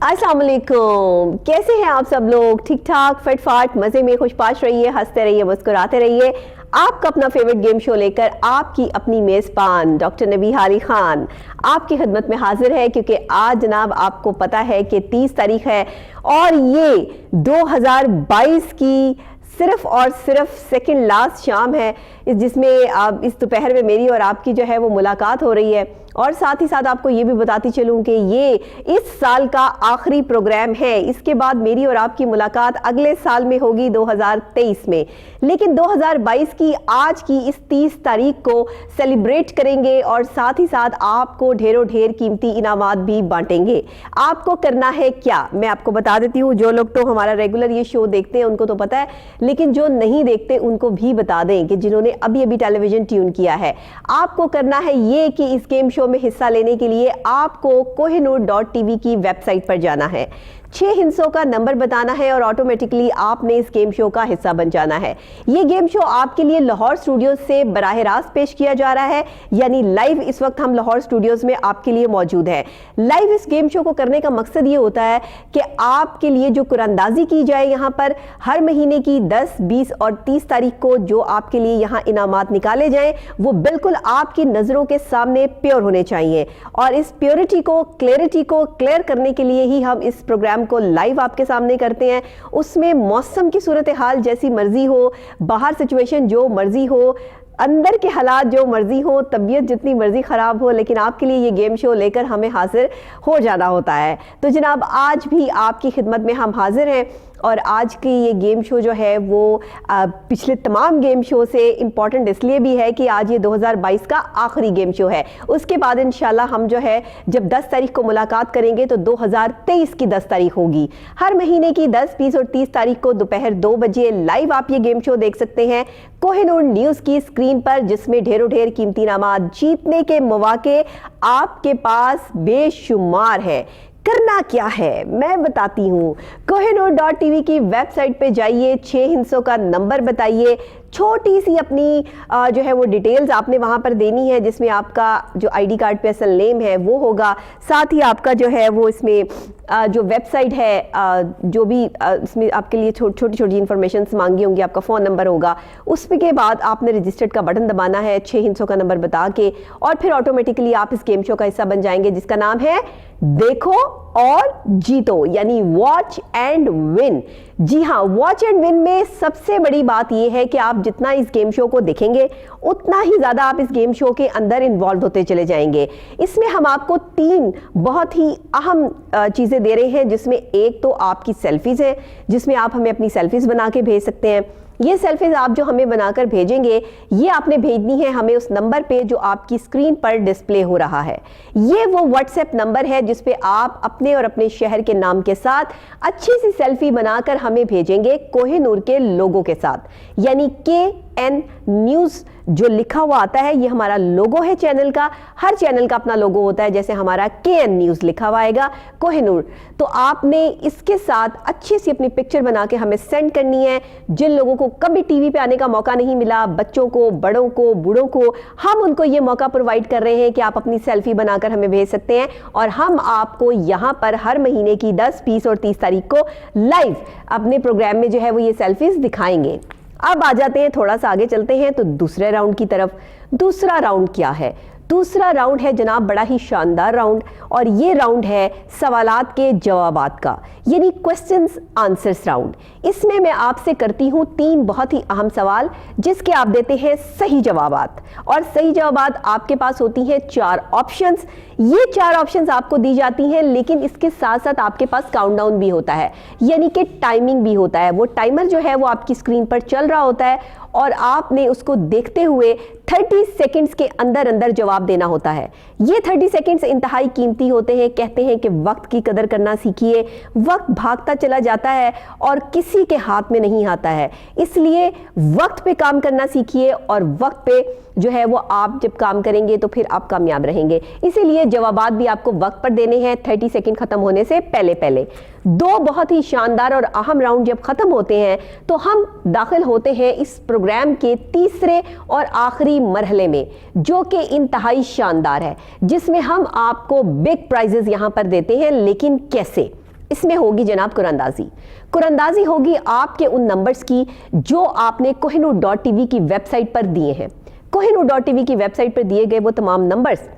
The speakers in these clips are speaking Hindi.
अस्सलाम वालेकुम, कैसे हैं आप सब लोग? ठीक ठाक, फटफाट, मज़े में, खुशपाश रहिए, हंसते रहिए, मुस्कुराते रहिए। आपका अपना फेवरेट गेम शो लेकर आपकी अपनी मेज़बान डॉक्टर नबीहा अली खान आपकी खिदमत में हाजिर है, क्योंकि आज जनाब आपको पता है कि 30 तारीख है और ये 2022 की सिर्फ और सिर्फ सेकंड लास्ट शाम है, जिसमें आप इस दोपहर में मेरी और आपकी जो है वो मुलाकात हो रही है। और साथ ही साथ आपको ये भी बताती चलूं कि ये इस साल का आखिरी प्रोग्राम है। इसके बाद मेरी और आपकी मुलाकात अगले साल में होगी 2023 में, लेकिन 2022 की आज की इस 30 तारीख को सेलिब्रेट करेंगे और साथ ही साथ आपको ढेरों ढेर कीमती इनामात भी बांटेंगे। आपको करना है क्या, मैं आपको बता देती हूँ। जो लोग तो हमारा रेगुलर ये शो देखते हैं उनको तो पता है, लेकिन जो नहीं देखते उनको भी बता दें कि जिन्होंने अभी अभी टेलीविजन ट्यून किया है, आपको करना है ये कि इस गेम शो में हिस्सा लेने के लिए आपको kohinoor.tv की वेबसाइट पर जाना है, 6 हिंसों का नंबर बताना है और ऑटोमेटिकली आपने इस गेम शो का हिस्सा बन जाना है। ये गेम शो आपके लिए लाहौर स्टूडियोज से बराह रास्त पेश किया जा रहा है, यानी लाइव इस वक्त हम लाहौर स्टूडियोज में आपके लिए मौजूद है। लाइव इस गेम शो को करने का मकसद ये होता है कि आपके लिए जो कुरानंदाजी की जाए यहाँ पर हर महीने की 10, 20 और 30 तारीख को जो आपके लिए यहाँ इनामात निकाले जाएं वो बिल्कुल आपकी नजरों के सामने प्योर होने चाहिए। और इस प्योरिटी को, क्लैरिटी को क्लियर करने के लिए ही हम इस प्रोग्राम को लाइव आपके सामने करते हैं। उसमें मौसम की सूरत हाल जैसी मर्जी हो, बाहर सिचुएशन जो मर्जी हो, अंदर के हालात जो मर्जी हो, तबीयत जितनी मर्जी खराब हो, लेकिन आपके लिए ये गेम शो लेकर हमें हाजिर हो जाना होता है। तो जनाब आज भी आपकी खिदमत में हम हाजिर हैं और आज की ये गेम शो जो है वो पिछले तमाम गेम शो से इम्पॉर्टेंट इसलिए भी है कि आज ये 2022 का आखिरी गेम शो है। उसके बाद इंशाल्लाह हम जो है जब 10 तारीख को मुलाकात करेंगे तो 2023 की 10 तारीख होगी। हर महीने की 10, 20 और 30 तारीख को दोपहर 2 बजे लाइव आप ये गेम शो देख सकते हैं कोहिनूर न्यूज़ की स्क्रीन पर, जिसमें ढेरों ढेर कीमती इनामात जीतने के मौके आपके पास बेशुमार है। करना क्या है मैं बताती हूँ। kohinoor.tv की वेबसाइट पे जाइए, 6 हिंसों का नंबर बताइए, छोटी सी अपनी जो है वो डिटेल्स आपने वहाँ पर देनी है, जिसमें आपका जो आईडी कार्ड पे असल नेम है वो होगा, साथ ही आपका जो है वो इसमें जो वेबसाइट है जो भी इसमें आपके लिए छोटी छोटी इंफॉर्मेशन मांगी होंगी, आपका फ़ोन नंबर होगा, उसके बाद आपने रजिस्टर्ड का बटन दबाना है 6 हिंसों का नंबर बता के, और फिर ऑटोमेटिकली आप इस गेम शो का हिस्सा बन जाएंगे, जिसका नाम है देखो और जीतो, यानी वॉच एंड विन। जी हाँ, वॉच एंड विन में सबसे बड़ी बात यह है कि आप जितना इस गेम शो को देखेंगे उतना ही ज़्यादा आप इस गेम शो के अंदर इन्वॉल्व होते चले जाएंगे। इसमें हम आपको 3 बहुत ही अहम चीज़ें दे रहे हैं, जिसमें एक तो आपकी सेल्फीज़ है, जिसमें आप हमें अपनी सेल्फीज़ बना के भेज सकते हैं। ये सेल्फीज आप जो हमें बनाकर भेजेंगे ये आपने भेजनी है हमें उस नंबर पे जो आपकी स्क्रीन पर डिस्प्ले हो रहा है। ये वो व्हाट्सएप नंबर है जिस पे आप अपने और अपने शहर के नाम के साथ अच्छी सी सेल्फी बनाकर हमें भेजेंगे कोहिनूर के लोगो के साथ, यानी KN न्यूज़ जो लिखा हुआ आता है ये हमारा लोगो है चैनल का। हर चैनल का अपना लोगो होता है, जैसे हमारा KN न्यूज़ लिखा हुआ आएगा कोहिनूर, तो आपने इसके साथ अच्छी सी अपनी पिक्चर बना के हमें सेंड करनी है। जिन लोगों को कभी टीवी पे आने का मौका नहीं मिला, बच्चों को, बड़ों को, बूढ़ों को, हम उनको ये मौका प्रोवाइड कर रहे हैं कि आप अपनी सेल्फी बनाकर हमें भेज सकते हैं और हम आपको यहाँ पर हर महीने की 10, 20 और 30 तारीख को लाइव अपने प्रोग्राम में जो है वो ये सेल्फीज दिखाएंगे। अब आ जाते हैं, थोड़ा सा आगे चलते हैं तो दूसरे राउंड की तरफ। दूसरा राउंड क्या है? दूसरा राउंड है जनाब बड़ा ही शानदार राउंड, और ये राउंड है सवालात के जवाबात का, यानी क्वेश्चंस आंसर्स राउंड। इसमें मैं आपसे करती हूँ 3 बहुत ही अहम सवाल, जिसके आप देते हैं सही जवाबात, और सही जवाबात आपके पास होती हैं 4 ऑप्शंस। ये 4 ऑप्शंस आपको दी जाती हैं, लेकिन इसके साथ साथ आपके पास काउंटडाउन भी होता है, यानी कि टाइमिंग भी होता है। वो टाइमर जो है वो आपकी स्क्रीन पर चल रहा होता है और आपने उसको देखते हुए 30 सेकंड्स के अंदर अंदर जवाब देना होता है। ये 30 सेकंड्स इंतहाई कीमती होते हैं। कहते हैं कि वक्त की कदर करना सीखिए, वक्त भागता चला जाता है और किसी के हाथ में नहीं आता है, इसलिए वक्त पे काम करना सीखिए, और वक्त पे जो है वो आप जब काम करेंगे तो फिर आप कामयाब रहेंगे। इसीलिए जवाबात भी आपको वक्त पर देने हैं 30 सेकंड खत्म होने से पहले पहले। 2 बहुत ही शानदार और अहम राउंड जब खत्म होते हैं तो हम दाखिल होते हैं इस प्रोग्राम के तीसरे और आखिरी मरहले में, जो कि इंतहाई शानदार है, जिसमें हम आपको बिग प्राइजेस यहां पर देते हैं। लेकिन कैसे? इसमें होगी जनाब कुरंदाजी। कुरंदाजी होगी आपके उन नंबर्स की जो आपने kohinoor.tv की वेबसाइट पर दिए हैं। kohinoor.tv की वेबसाइट पर दिए गए वो तमाम नंबर्स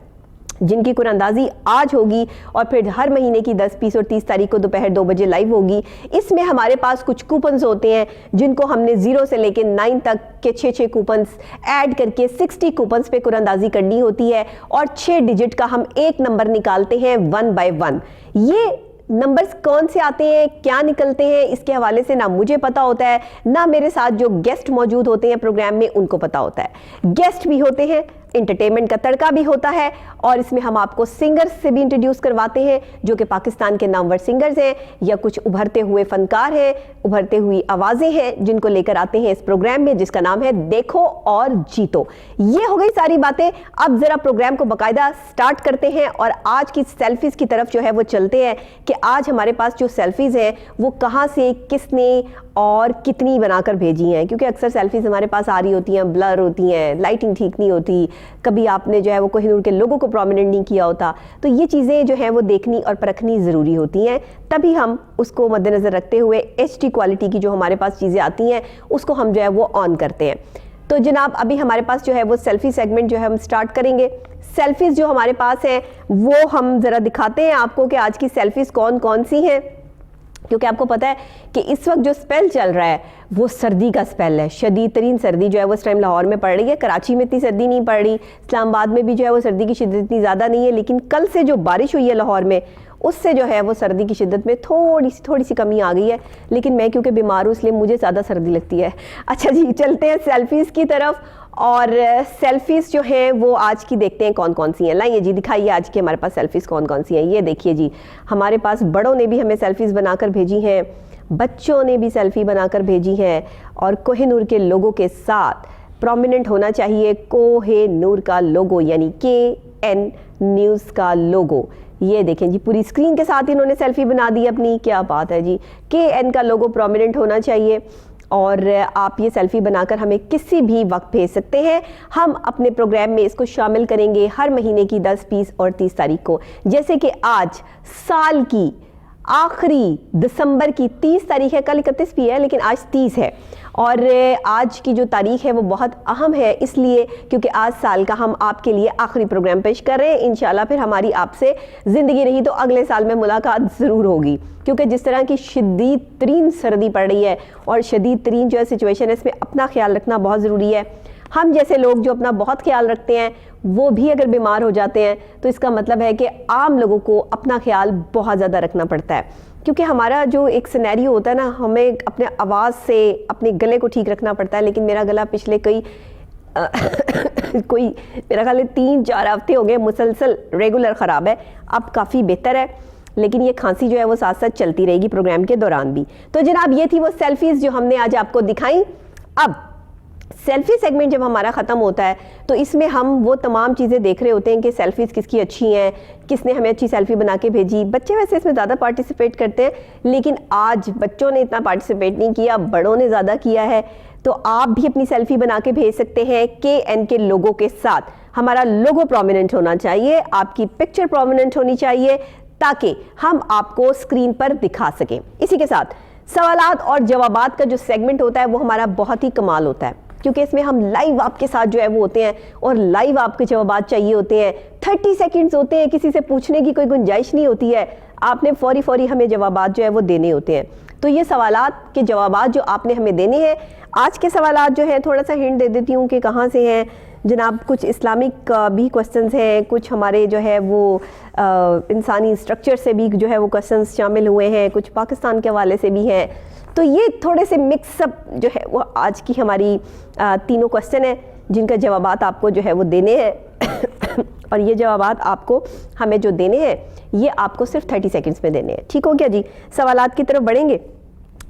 जिनकी कुरंदाजी आज होगी और फिर हर महीने की 10, 20 और 30 तारीख को दोपहर 2 बजे लाइव होगी। इसमें हमारे पास कुछ कूपन्स होते हैं जिनको हमने 0 से लेकर 9 तक के 6 कूपन्स ऐड करके 60 कूपन्स पे कुरंदाजी करनी होती है और 6 डिजिट का हम एक नंबर निकालते हैं 1 बाय 1। ये नंबर्स कौन से आते हैं, क्या निकलते हैं, इसके हवाले से ना मुझे पता होता है, ना मेरे साथ जो गेस्ट मौजूद होते हैं प्रोग्राम में उनको पता होता है। गेस्ट भी होते हैं, इंटरटेनमेंट का तड़का भी होता है और इसमें हम आपको सिंगर्स से भी इंट्रोड्यूस करवाते हैं जो कि पाकिस्तान के नामवर सिंगर्स हैं या कुछ उभरते हुए फनकार हैं, उभरते हुई आवाज़ें हैं जिनको लेकर आते हैं इस प्रोग्राम में जिसका नाम है देखो और जीतो। ये हो गई सारी बातें। अब ज़रा प्रोग्राम को बाकायदा स्टार्ट करते हैं और आज की सेल्फीज़ की तरफ जो है वो चलते हैं कि आज हमारे पास जो सेल्फीज़ हैं वो कहाँ से, किसने और कितनी बनाकर भेजी हैं, क्योंकि अक्सर सेल्फीज़ हमारे पास आ रही होती हैं, ब्लर होती हैं, लाइटिंग ठीक नहीं होती, कभी आपने जो है वो कोहिनूर के लोगों को प्रोमिनेंट नहीं किया होता। तो ये चीज़ें जो हैं वो देखनी और परखनी ज़रूरी होती हैं, तभी हम उसको मद्देनज़र रखते हुए HD क्वालिटी की जो हमारे पास चीज़ें आती हैं उसको हम जो है वो ऑन करते हैं। तो जनाब अभी हमारे पास जो है वो सेल्फी सेगमेंट जो है हम स्टार्ट करेंगे। सेल्फीज़ जो हमारे पास हैं वो हम ज़रा दिखाते हैं आपको कि आज की सेल्फीज़ कौन कौन सी हैं, क्योंकि आपको पता है कि इस वक्त जो स्पेल चल रहा है वो सर्दी का स्पेल है। शदीद तरीन सर्दी जो है वो इस टाइम लाहौर में पड़ रही है, कराची में इतनी सर्दी नहीं पड़ रही, इस्लामाबाद में भी जो है वो सर्दी की शिद्दत इतनी ज़्यादा नहीं है, लेकिन कल से जो बारिश हुई है लाहौर में उससे जो है वो सर्दी की शिद्दत में थोड़ी सी कमी आ गई है। लेकिन मैं क्योंकि बीमार हूँ इसलिए मुझे ज़्यादा सर्दी लगती है। अच्छा जी, चलते हैं सेल्फीज़ की तरफ और सेल्फीज़ जो हैं वो आज की देखते हैं कौन कौन सी हैं। लाइए जी, दिखाइए आज की हमारे पास सेल्फीज़ कौन कौन सी हैं। ये देखिए जी, हमारे पास बड़ों ने भी हमें सेल्फीज़ बनाकर भेजी हैं, बच्चों ने भी सेल्फी बनाकर भेजी है और कोहिनूर के लोगों के साथ प्रोमिनेंट होना चाहिए कोहिनूर का लोगो, यानी KN न्यूज़ का लोगो। ये देखें जी, पूरी स्क्रीन के साथ इन्होंने सेल्फी बना दी अपनी, क्या बात है जी। KN का लोगो प्रोमिनेंट होना चाहिए और आप ये सेल्फी बनाकर हमें किसी भी वक्त भेज सकते हैं। हम अपने प्रोग्राम में इसको शामिल करेंगे हर महीने की 10, 20 और 30 तारीख को। जैसे कि आज साल की आखिरी दिसंबर की 30 तारीख है, कल 31 भी है लेकिन आज 30 है और आज की जो तारीख है वो बहुत अहम है, इसलिए क्योंकि आज साल का हम आपके लिए आखिरी प्रोग्राम पेश कर रहे हैं। इंशाल्लाह फिर हमारी आपसे ज़िंदगी रही तो अगले साल में मुलाकात ज़रूर होगी, क्योंकि जिस तरह की शदीद तरीन सर्दी पड़ रही है और शदीद तरीन जो है सिचुएशन है, इसमें अपना ख्याल रखना बहुत ज़रूरी है। हम जैसे लोग जो अपना बहुत ख्याल रखते हैं वो भी अगर बीमार हो जाते हैं तो इसका मतलब है कि आम लोगों को अपना ख्याल बहुत ज़्यादा रखना पड़ता है, क्योंकि हमारा जो एक सिनेरियो होता है ना, हमें अपने आवाज़ से अपने गले को ठीक रखना पड़ता है। लेकिन मेरा गला पिछले कोई मेरा ख्याल 3-4 हफ्ते हो गए मुसलसल रेगुलर ख़राब है, अब काफ़ी बेहतर है, लेकिन ये खांसी जो है वो साथ साथ चलती रहेगी प्रोग्राम के दौरान भी। तो जनाब ये थी वो सेल्फीज़ जो हमने आज आपको दिखाई। अब सेल्फी सेगमेंट जब हमारा ख़त्म होता है तो इसमें हम वो तमाम चीज़ें देख रहे होते हैं कि सेल्फीज़ किसकी अच्छी हैं, किसने हमें अच्छी सेल्फी बना के भेजी। बच्चे वैसे इसमें ज़्यादा पार्टिसिपेट करते हैं, लेकिन आज बच्चों ने इतना पार्टिसिपेट नहीं किया, बड़ों ने ज़्यादा किया है। तो आप भी अपनी सेल्फी बना के भेज सकते हैं KN के लोगों के साथ। हमारा लोगो प्रोमिनेंट होना चाहिए, आपकी पिक्चर प्रोमिनेंट होनी चाहिए ताकि हम आपको स्क्रीन पर दिखा सकें। इसी के साथ सवालात और जवाबात का जो सेगमेंट होता है वो हमारा बहुत ही कमाल होता है, क्योंकि इसमें हम लाइव आपके साथ जो है वो होते हैं और लाइव आपके जवाबात चाहिए होते हैं। 30 सेकंड्स होते हैं, किसी से पूछने की कोई गुंजाइश नहीं होती है, आपने फौरी हमें जवाबात जो है वो देने होते हैं। तो ये सवालात के जवाबात जो आपने हमें देने हैं, आज के सवालात जो है थोड़ा सा हिंट दे देती हूँ कि कहाँ से हैं जनाब। कुछ इस्लामिक भी क्वेश्चंस हैं, कुछ हमारे जो है वो इंसानी स्ट्रक्चर से भी जो है वो क्वेश्चंस शामिल हुए हैं, कुछ पाकिस्तान के हवाले से भी हैं। तो ये थोड़े से मिक्सअप जो है वो आज की हमारी तीनों क्वेश्चन है जिनका जवाबात आपको जो है वो देने हैं और ये जवाबात आपको हमें जो देने हैं ये आपको सिर्फ 30 सेकंड्स में देने हैं। ठीक हो गया जी, सवालात की तरफ बढ़ेंगे।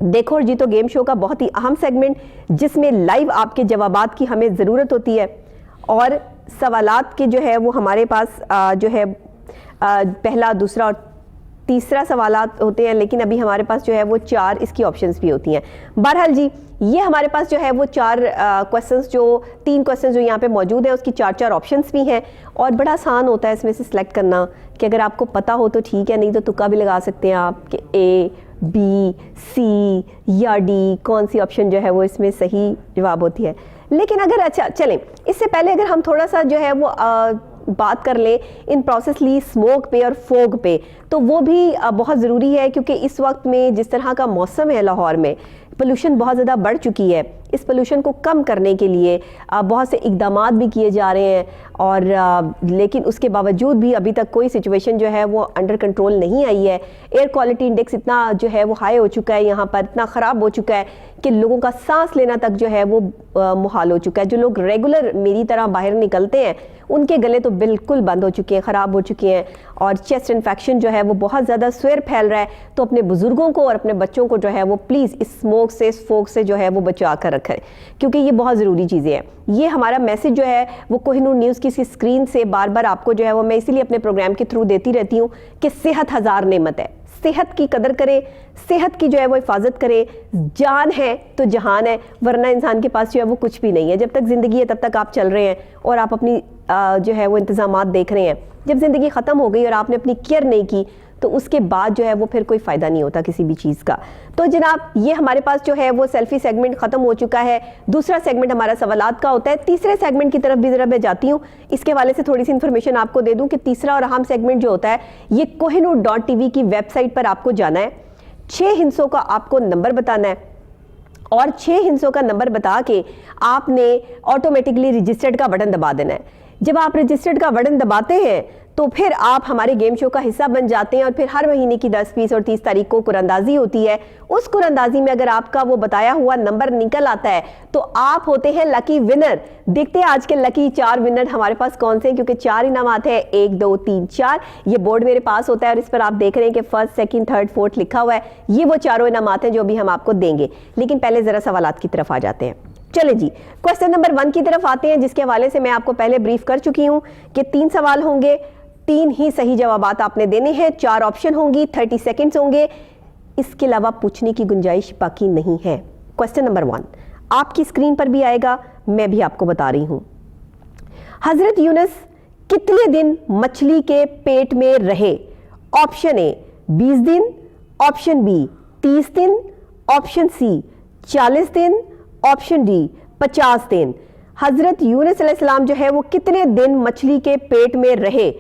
देखो और जीतो गेम शो का बहुत ही अहम सेगमेंट जिसमें लाइव आपके जवाबात की हमें ज़रूरत होती है और सवालात के जो है वो हमारे पास जो है पहला, दूसरा और तीसरा सवालात होते हैं, लेकिन अभी हमारे पास जो है वो 4 इसकी ऑप्शंस भी होती हैं। बहरहाल जी, ये हमारे पास जो है वो 4 क्वेश्चंस, जो 3 क्वेश्चंस जो यहाँ पे मौजूद है उसकी 4 ऑप्शंस भी हैं, और बड़ा आसान होता है इसमें से सिलेक्ट करना कि अगर आपको पता हो तो ठीक है, नहीं तो तुक्का भी लगा सकते हैं आप कि A, B, C या D कौन सी ऑप्शन जो है वो इसमें सही जवाब होती है। लेकिन अगर अच्छा चलें, इससे पहले अगर हम थोड़ा सा जो है वो बात कर लें इन प्रोसेसली स्मोक पे और फोग पे, तो वो भी बहुत ज़रूरी है, क्योंकि इस वक्त में जिस तरह का मौसम है लाहौर में, पोल्यूशन बहुत ज़्यादा बढ़ चुकी है। इस पोल्यूशन को कम करने के लिए बहुत से इकदामात भी किए जा रहे हैं, और लेकिन उसके बावजूद भी अभी तक कोई सिचुएशन जो है वो अंडर कंट्रोल नहीं आई है। एयर क्वालिटी इंडेक्स इतना जो है वो हाई हो चुका है, यहाँ पर इतना ख़राब हो चुका है कि लोगों का सांस लेना तक जो है वो मुहाल हो चुका है। जो लोग रेगुलर मेरी तरह बाहर निकलते हैं उनके गले तो बिल्कुल बंद हो चुके हैं, ख़राब हो चुके हैं, और चेस्ट इन्फेक्शन जो है वो बहुत ज़्यादा स्वेर फैल रहा है। तो अपने बुज़ुर्गों को और अपने बच्चों को जो है वो प्लीज़ इस स्मोक से, इस फोग से जो है वो बचा कर रखें, क्योंकि ये बहुत ज़रूरी चीज़ें हैं। ये हमारा मैसेज जो है वो कोहिनूर न्यूज़ की स्क्रीन से बार बार आपको जो है वो मैं इसीलिए अपने प्रोग्राम के थ्रू देती रहती हूँ कि सेहत हज़ार नेमत है, सेहत की कदर करें, सेहत की जो है वो हिफाजत करें। जान है तो जहान है, वरना इंसान के पास जो है वो कुछ भी नहीं है। जब तक ज़िंदगी है तब तक आप चल रहे हैं और आप अपनी जो है वो इंतज़ामात देख रहे हैं। जब ज़िंदगी ख़त्म हो गई और आपने अपनी केयर नहीं की तो उसके बाद जो है वो फिर कोई फ़ायदा नहीं होता किसी भी चीज़ का। तो जनाब, ये हमारे पास जो है वो सेल्फी सेगमेंट ख़त्म हो चुका है। दूसरा सेगमेंट हमारा सवालात का होता है। तीसरे सेगमेंट की तरफ भी ज़रा मैं जाती हूँ, इसके हवाले से थोड़ी सी इन्फॉर्मेशन आपको दे दूँ कि तीसरा और अहम सेगमेंट जो होता है ये kohinoor.tv की वेबसाइट पर आपको जाना है, 6 हिस्सों का आपको नंबर बताना है, और 6 हिस्सों का नंबर बता के आपने ऑटोमेटिकली रजिस्टर्ड का बटन दबा देना है। जब आप रजिस्टर्ड का बटन दबाते हैं तो फिर आप हमारे गेम शो का हिस्सा बन जाते हैं, और फिर हर महीने की 10, 20 और 30 तारीख को कुरअंदाजी होती है। उस कुरअंदाजी में अगर आपका वो बताया हुआ नंबर निकल आता है तो आप होते हैं लकी विनर। देखते हैं आज के लकी 4 विनर हमारे पास कौन से हैं, क्योंकि 4 इनामात है, 1, 2, 3, 4। ये बोर्ड मेरे पास होता है और इस पर आप देख रहे हैं कि 1st, 2nd, 3rd, 4th लिखा हुआ है। ये वो 4 इनामात हैं जो भी हम आपको देंगे। लेकिन पहले जरा सवालात की तरफ आ जाते हैं। चले जी, क्वेश्चन नंबर 1 की तरफ आते हैं, जिसके हवाले से मैं आपको पहले ब्रीफ कर चुकी हूँ कि 3 सवाल होंगे, 3 ही सही जवाबात आपने देने हैं, 4 ऑप्शन होंगी, 30 सेकंड्स होंगे, इसके अलावा पूछने की गुंजाइश बाकी नहीं है। क्वेश्चन नंबर 1 आपकी स्क्रीन पर भी आएगा, मैं भी आपको बता रही हूं। हजरत यूनुस कितने दिन मछली के पेट में रहे? ऑप्शन ए 20 दिन, ऑप्शन बी 30 दिन, ऑप्शन सी 40 दिन, ऑप्शन डी 50 दिन। हजरत यूनुस अलैहिस्सलाम जो है वो कितने दिन मछली के पेट में रहे?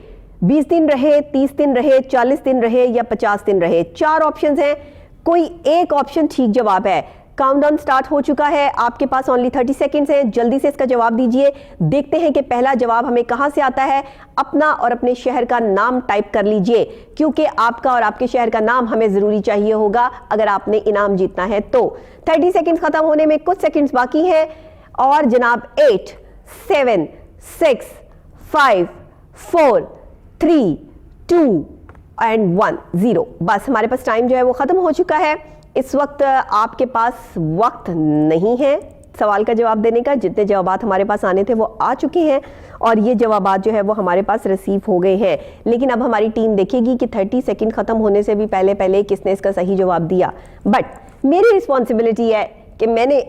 20 दिन रहे, 30 दिन रहे, 40 दिन रहे या 50 दिन रहे? 4 ऑप्शंस हैं, कोई एक ऑप्शन ठीक जवाब है। काउंटडाउन स्टार्ट हो चुका है, आपके पास ओनली 30 सेकंड्स हैं, जल्दी से इसका जवाब दीजिए। देखते हैं कि पहला जवाब हमें कहां से आता है। अपना और अपने शहर का नाम टाइप कर लीजिए, क्योंकि आपका और आपके शहर का नाम हमें जरूरी चाहिए होगा अगर आपने इनाम जीतना है तो। 30 सेकंड्स खत्म होने में कुछ सेकंड्स बाकी हैं, और जनाब 8, 7, 6, 5, 4, 3, 2 एंड 1, 0। बस हमारे पास टाइम जो है वो खत्म हो चुका है। इस वक्त आपके पास वक्त नहीं है सवाल का जवाब देने का। जितने जवाबात हमारे पास आने थे वो आ चुके हैं, और ये जवाबात जो है वो हमारे पास रिसीव हो गए हैं। लेकिन अब हमारी टीम देखेगी कि 30 सेकंड खत्म होने से भी पहले पहले किसने इसका सही जवाब दिया। बट मेरी रिस्पॉन्सिबिलिटी है कि मैंने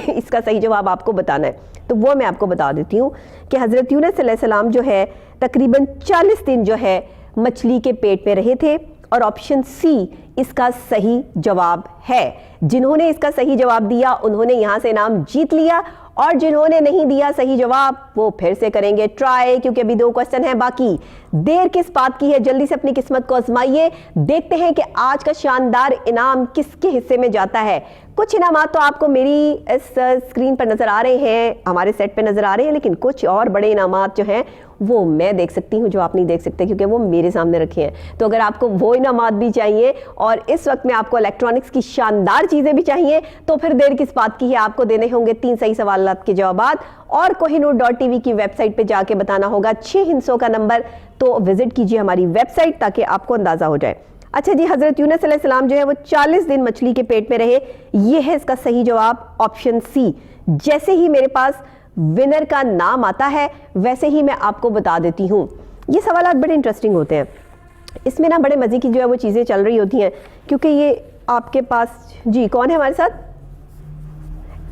इसका सही जवाब आपको बताना है, तो वो मैं आपको बता देती हूँ कि हज़रत यूनुस अलैहिस्सलाम जो है तकरीबन 40 दिन जो है मछली के पेट में रहे थे, और ऑप्शन सी इसका सही जवाब है। जिन्होंने इसका सही जवाब दिया उन्होंने यहां से इनाम जीत लिया, और जिन्होंने नहीं दिया सही जवाब वो फिर से करेंगे ट्राई, क्योंकि अभी 2 क्वेश्चन है बाकी। देर किस बात की है, जल्दी से अपनी किस्मत को आजमाइए। देखते हैं कि आज का शानदार इनाम किसके हिस्से में जाता है। कुछ इनामात तो आपको मेरी इस स्क्रीन पर नजर आ रहे हैं, हमारे सेट पे नजर आ रहे हैं, लेकिन कुछ और बड़े इनामात जो हैं वो मैं देख सकती हूँ जो आप नहीं देख सकते, क्योंकि वो मेरे सामने रखे हैं। तो अगर आपको वो इनामात भी चाहिए और इस वक्त में आपको इलेक्ट्रॉनिक्स की शानदार चीजें भी चाहिए, तो फिर देर किस बात की है। आपको देने होंगे 3 सही सवालात के जवाब, और kohinoor.tv की वेबसाइट पे जाके बताना होगा 6 हिस्सों का नंबर। तो विजिट कीजिए हमारी वेबसाइट ताकि आपको अंदाजा हो जाए। अच्छा जी, हजरत यूनुस अलैहिस्सलाम जो है वो 40 दिन मछली के पेट में रहे, ये है इसका सही जवाब, ऑप्शन सी। जैसे ही मेरे पास विनर का नाम आता है वैसे ही मैं आपको बता देती हूं। ये सवाल बड़े इंटरेस्टिंग होते हैं। इसमें ना बड़े मज़े की जो है वो चीज़ें चल रही होती हैं, क्योंकि ये आपके पास जी कौन है हमारे साथ,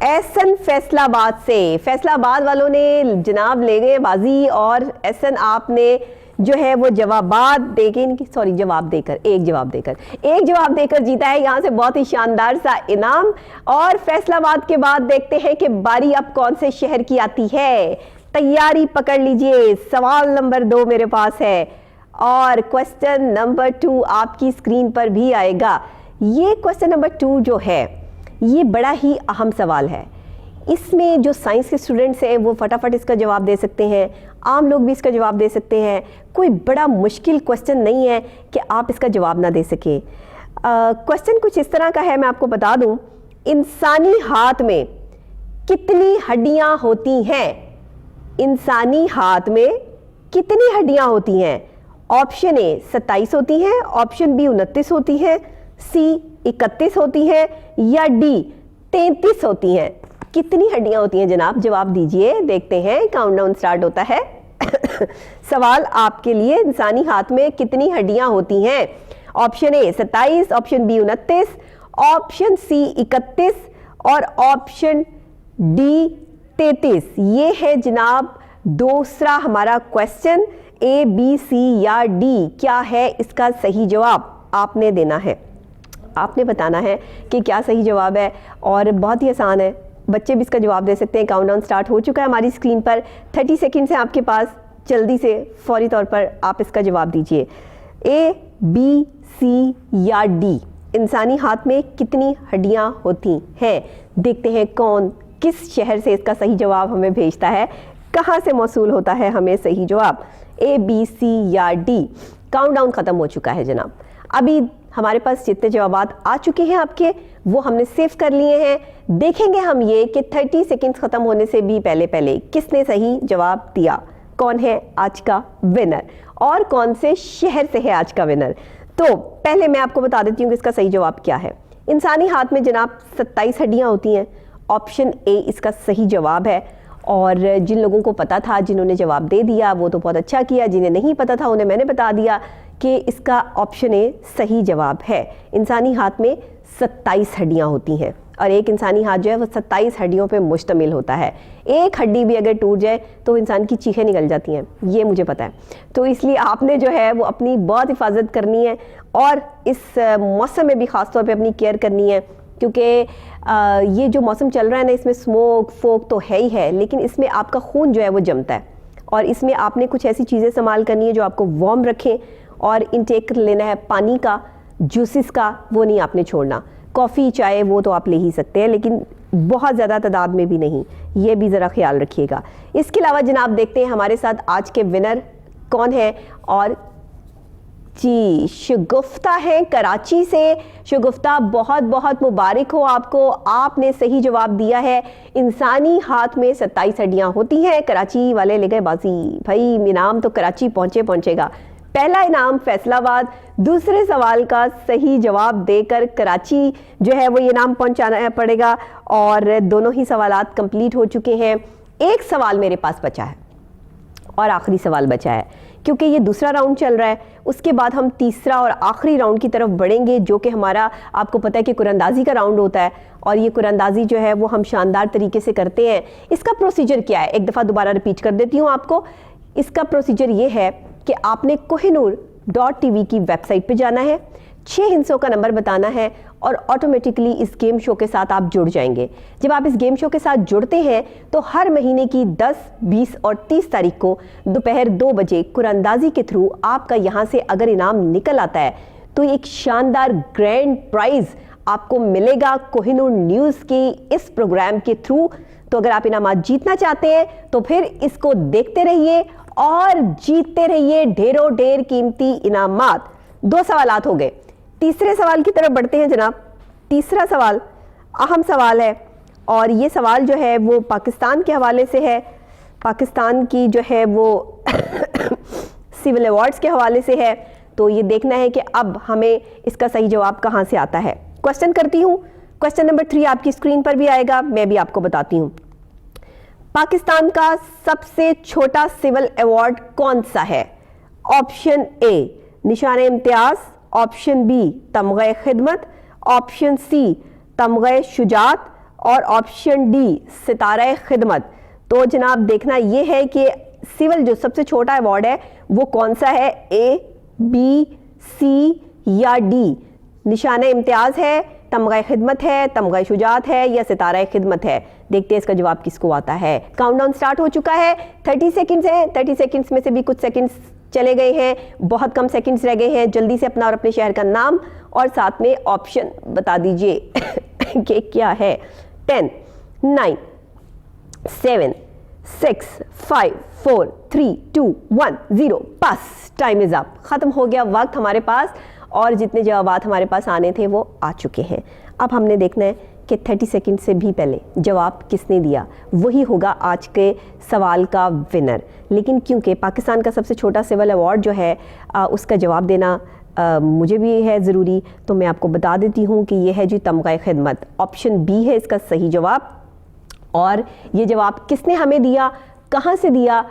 एहसन फैसलाबाद से। फैसलाबाद वालों ने जनाब ले गए बाजी, और एहसन आपने जो है वो जवाब देकर एक जवाब देकर जीता है यहाँ से बहुत ही शानदार सा इनाम। और फैसलाबाद के बाद देखते हैं कि बारी अब कौन से शहर की आती है। तैयारी पकड़ लीजिए, सवाल नंबर 2 मेरे पास है और क्वेश्चन नंबर 2 आपकी स्क्रीन पर भी आएगा। ये क्वेश्चन नंबर 2 जो है ये बड़ा ही अहम सवाल है। इसमें जो साइंस के स्टूडेंट्स हैं वो फटाफट इसका जवाब दे सकते हैं, आम लोग भी इसका जवाब दे सकते हैं। कोई बड़ा मुश्किल क्वेश्चन नहीं है कि आप इसका जवाब ना दे सकें। क्वेश्चन कुछ इस तरह का है, मैं आपको बता दूं, इंसानी हाथ में कितनी हड्डियां होती हैं? इंसानी हाथ में कितनी हड्डियां होती हैं? ऑप्शन ए 27 होती हैं, ऑप्शन बी 29 होती है, सी 31 होती है, या डी 33 होती हैं। कितनी हड्डियां होती हैं जनाब? जवाब दीजिए, देखते हैं, काउंटडाउन स्टार्ट होता है। सवाल आपके लिए, इंसानी हाथ में कितनी हड्डियां होती हैं? Option A 27, option B 29, option C 31 और ऑप्शन डी 33। ये है जनाब दूसरा हमारा क्वेश्चन, ए बी सी या डी, क्या है इसका सही जवाब? आपने देना है, आपने बताना है कि क्या सही जवाब है। और बहुत ही आसान है, बच्चे भी इसका जवाब दे सकते हैं। काउंटडाउन स्टार्ट हो चुका है हमारी स्क्रीन पर, 30 सेकंड है आपके पास, जल्दी से फौरी तौर पर आप इसका जवाब दीजिए। ए बी सी या डी, इंसानी हाथ में कितनी हड्डियां होती हैं? देखते हैं कौन किस शहर से इसका सही जवाब हमें भेजता है, कहाँ से मौसूल होता है हमें सही जवाब, ए बी सी या डी। काउंटडाउन ख़त्म हो चुका है जनाब। अभी हमारे पास जितने जवाबात आ चुके हैं आपके वो हमने सेव कर लिए हैं। देखेंगे हम ये कि 30 सेकंड्स ख़त्म होने से भी पहले किसने सही जवाब दिया, कौन है आज का विनर और कौन से शहर से है आज का विनर। तो पहले मैं आपको बता देती हूँ कि इसका सही जवाब क्या है। इंसानी हाथ में जनाब 27 हड्डियाँ होती हैं, ऑप्शन ए इसका सही जवाब है। और जिन लोगों को पता था, जिन्होंने जवाब दे दिया वो तो बहुत अच्छा किया, जिन्हें नहीं पता था उन्हें मैंने बता दिया कि इसका ऑप्शन ए सही जवाब है। इंसानी हाथ में 27 हड्डियां होती हैं और एक इंसानी हाथ जो है वो 27 हड्डियों पे मुश्तमिल होता है। एक हड्डी भी अगर टूट जाए तो इंसान की चीखें निकल जाती हैं, ये मुझे पता है। तो इसलिए आपने जो है वो अपनी बहुत हिफाजत करनी है और इस मौसम में भी ख़ास तौर पे अपनी केयर करनी है, क्योंकि ये जो मौसम चल रहा है ना, इसमें स्मोक फोक तो है ही है, लेकिन इसमें आपका खून जो है वो जमता है और इसमें आपने कुछ ऐसी चीज़ें इस्तेमाल करनी है जो आपको वार्म रखें और इंटेक लेना है पानी का, जूसेस का वो नहीं आपने छोड़ना। कॉफ़ी चाय वो तो आप ले ही सकते हैं, लेकिन बहुत ज़्यादा तादाद में भी नहीं, ये भी ज़रा ख्याल रखिएगा। इसके अलावा जनाब देखते हैं हमारे साथ आज के विनर कौन है। और जी शगुफ्ता है कराची से। शगुफ्ता बहुत बहुत मुबारक हो आपको, आपने सही जवाब दिया है। इंसानी हाथ में 27 हड्डियाँ होती हैं। कराची वाले ले गए बाजी, भाई इनाम तो कराची पहुँचेगा। पहला इनाम फैसलाबाद, दूसरे सवाल का सही जवाब देकर कराची जो है वो ये इनाम पहुँचाना पड़ेगा। और दोनों ही सवालात कंप्लीट हो चुके हैं। एक सवाल मेरे पास बचा है और आखिरी सवाल बचा है, क्योंकि ये दूसरा राउंड चल रहा है। उसके बाद हम तीसरा और आखिरी राउंड की तरफ बढ़ेंगे, जो कि हमारा आपको पता है कि कुरंदाजी का राउंड होता है। और ये कुरंदाजी जो है वो हम शानदार तरीके से करते हैं। इसका प्रोसीजर क्या है, एक दफ़ा दोबारा रिपीट कर देती हूँ आपको। इसका प्रोसीजर ये है कि आपने कोहिनूर.tv की वेबसाइट पे जाना है, 6 हिंसों का नंबर बताना है और ऑटोमेटिकली इस गेम शो के साथ आप जुड़ जाएंगे। जब आप इस गेम शो के साथ जुड़ते हैं तो हर महीने की 10, 20 और 30 तारीख को दोपहर 2 बजे कुरंदाजी के थ्रू आपका यहाँ से अगर इनाम निकल आता है तो एक शानदार ग्रैंड प्राइज आपको मिलेगा कोहिनूर न्यूज़ के इस प्रोग्राम के थ्रू। तो अगर आप इनाम जीतना चाहते हैं तो फिर इसको देखते रहिए और जीतते रहिए ढेरों ढेर कीमती इनामात। 2 सवालात हो गए, तीसरे सवाल की तरफ बढ़ते हैं जनाब। तीसरा सवाल अहम सवाल है और ये सवाल जो है वो पाकिस्तान के हवाले से है, पाकिस्तान की जो है वो सिविल अवार्ड्स के हवाले से है। तो ये देखना है कि अब हमें इसका सही जवाब कहाँ से आता है। क्वेश्चन करती हूँ, क्वेश्चन नंबर 3 आपकी स्क्रीन पर भी आएगा, मैं भी आपको बताती हूँ। पाकिस्तान का सबसे छोटा सिविल अवार्ड कौन सा है? ऑप्शन ए निशान इम्तियाज, ऑप्शन बी तमग़े खिदमत, ऑप्शन सी तमग़े शुजात और ऑप्शन डी सितारा खिदमत। तो जनाब देखना यह है कि सिविल जो सबसे छोटा अवार्ड है वो कौन सा है, ए, बी, सी या डी। निशान इम्तियाज है, तमग़े खिदमत है, तमग़े शुजात है या सितारा खिदमत है। देखते हैं इसका जवाब किसको आता है। काउंटडाउन स्टार्ट हो चुका है, 30 सेकंड्स है। 30 सेकंड्स में से भी कुछ सेकंड्स चले गए हैं, बहुत कम सेकंड्स रह गए हैं। जल्दी से अपना और अपने शहर का नाम और साथ में ऑप्शन बता दीजिए कि क्या है। 10, 9, 7, 6, 5, 4, 3, 2, 1, 0। बस टाइम इज अप, खत्म हो गया वक्त हमारे पास और जितने जवाबात हमारे पास आने थे वो आ चुके हैं। अब हमने देखना है कि 30 सेकंड से भी पहले जवाब किसने दिया, वही होगा आज के सवाल का विनर। लेकिन क्योंकि पाकिस्तान का सबसे छोटा सिविल अवार्ड जो है उसका जवाब देना मुझे भी है ज़रूरी, तो मैं आपको बता देती हूँ कि यह है जी तमग़े खिदमत। ऑप्शन बी है इसका सही जवाब। और ये जवाब किसने हमें दिया, कहाँ से दिया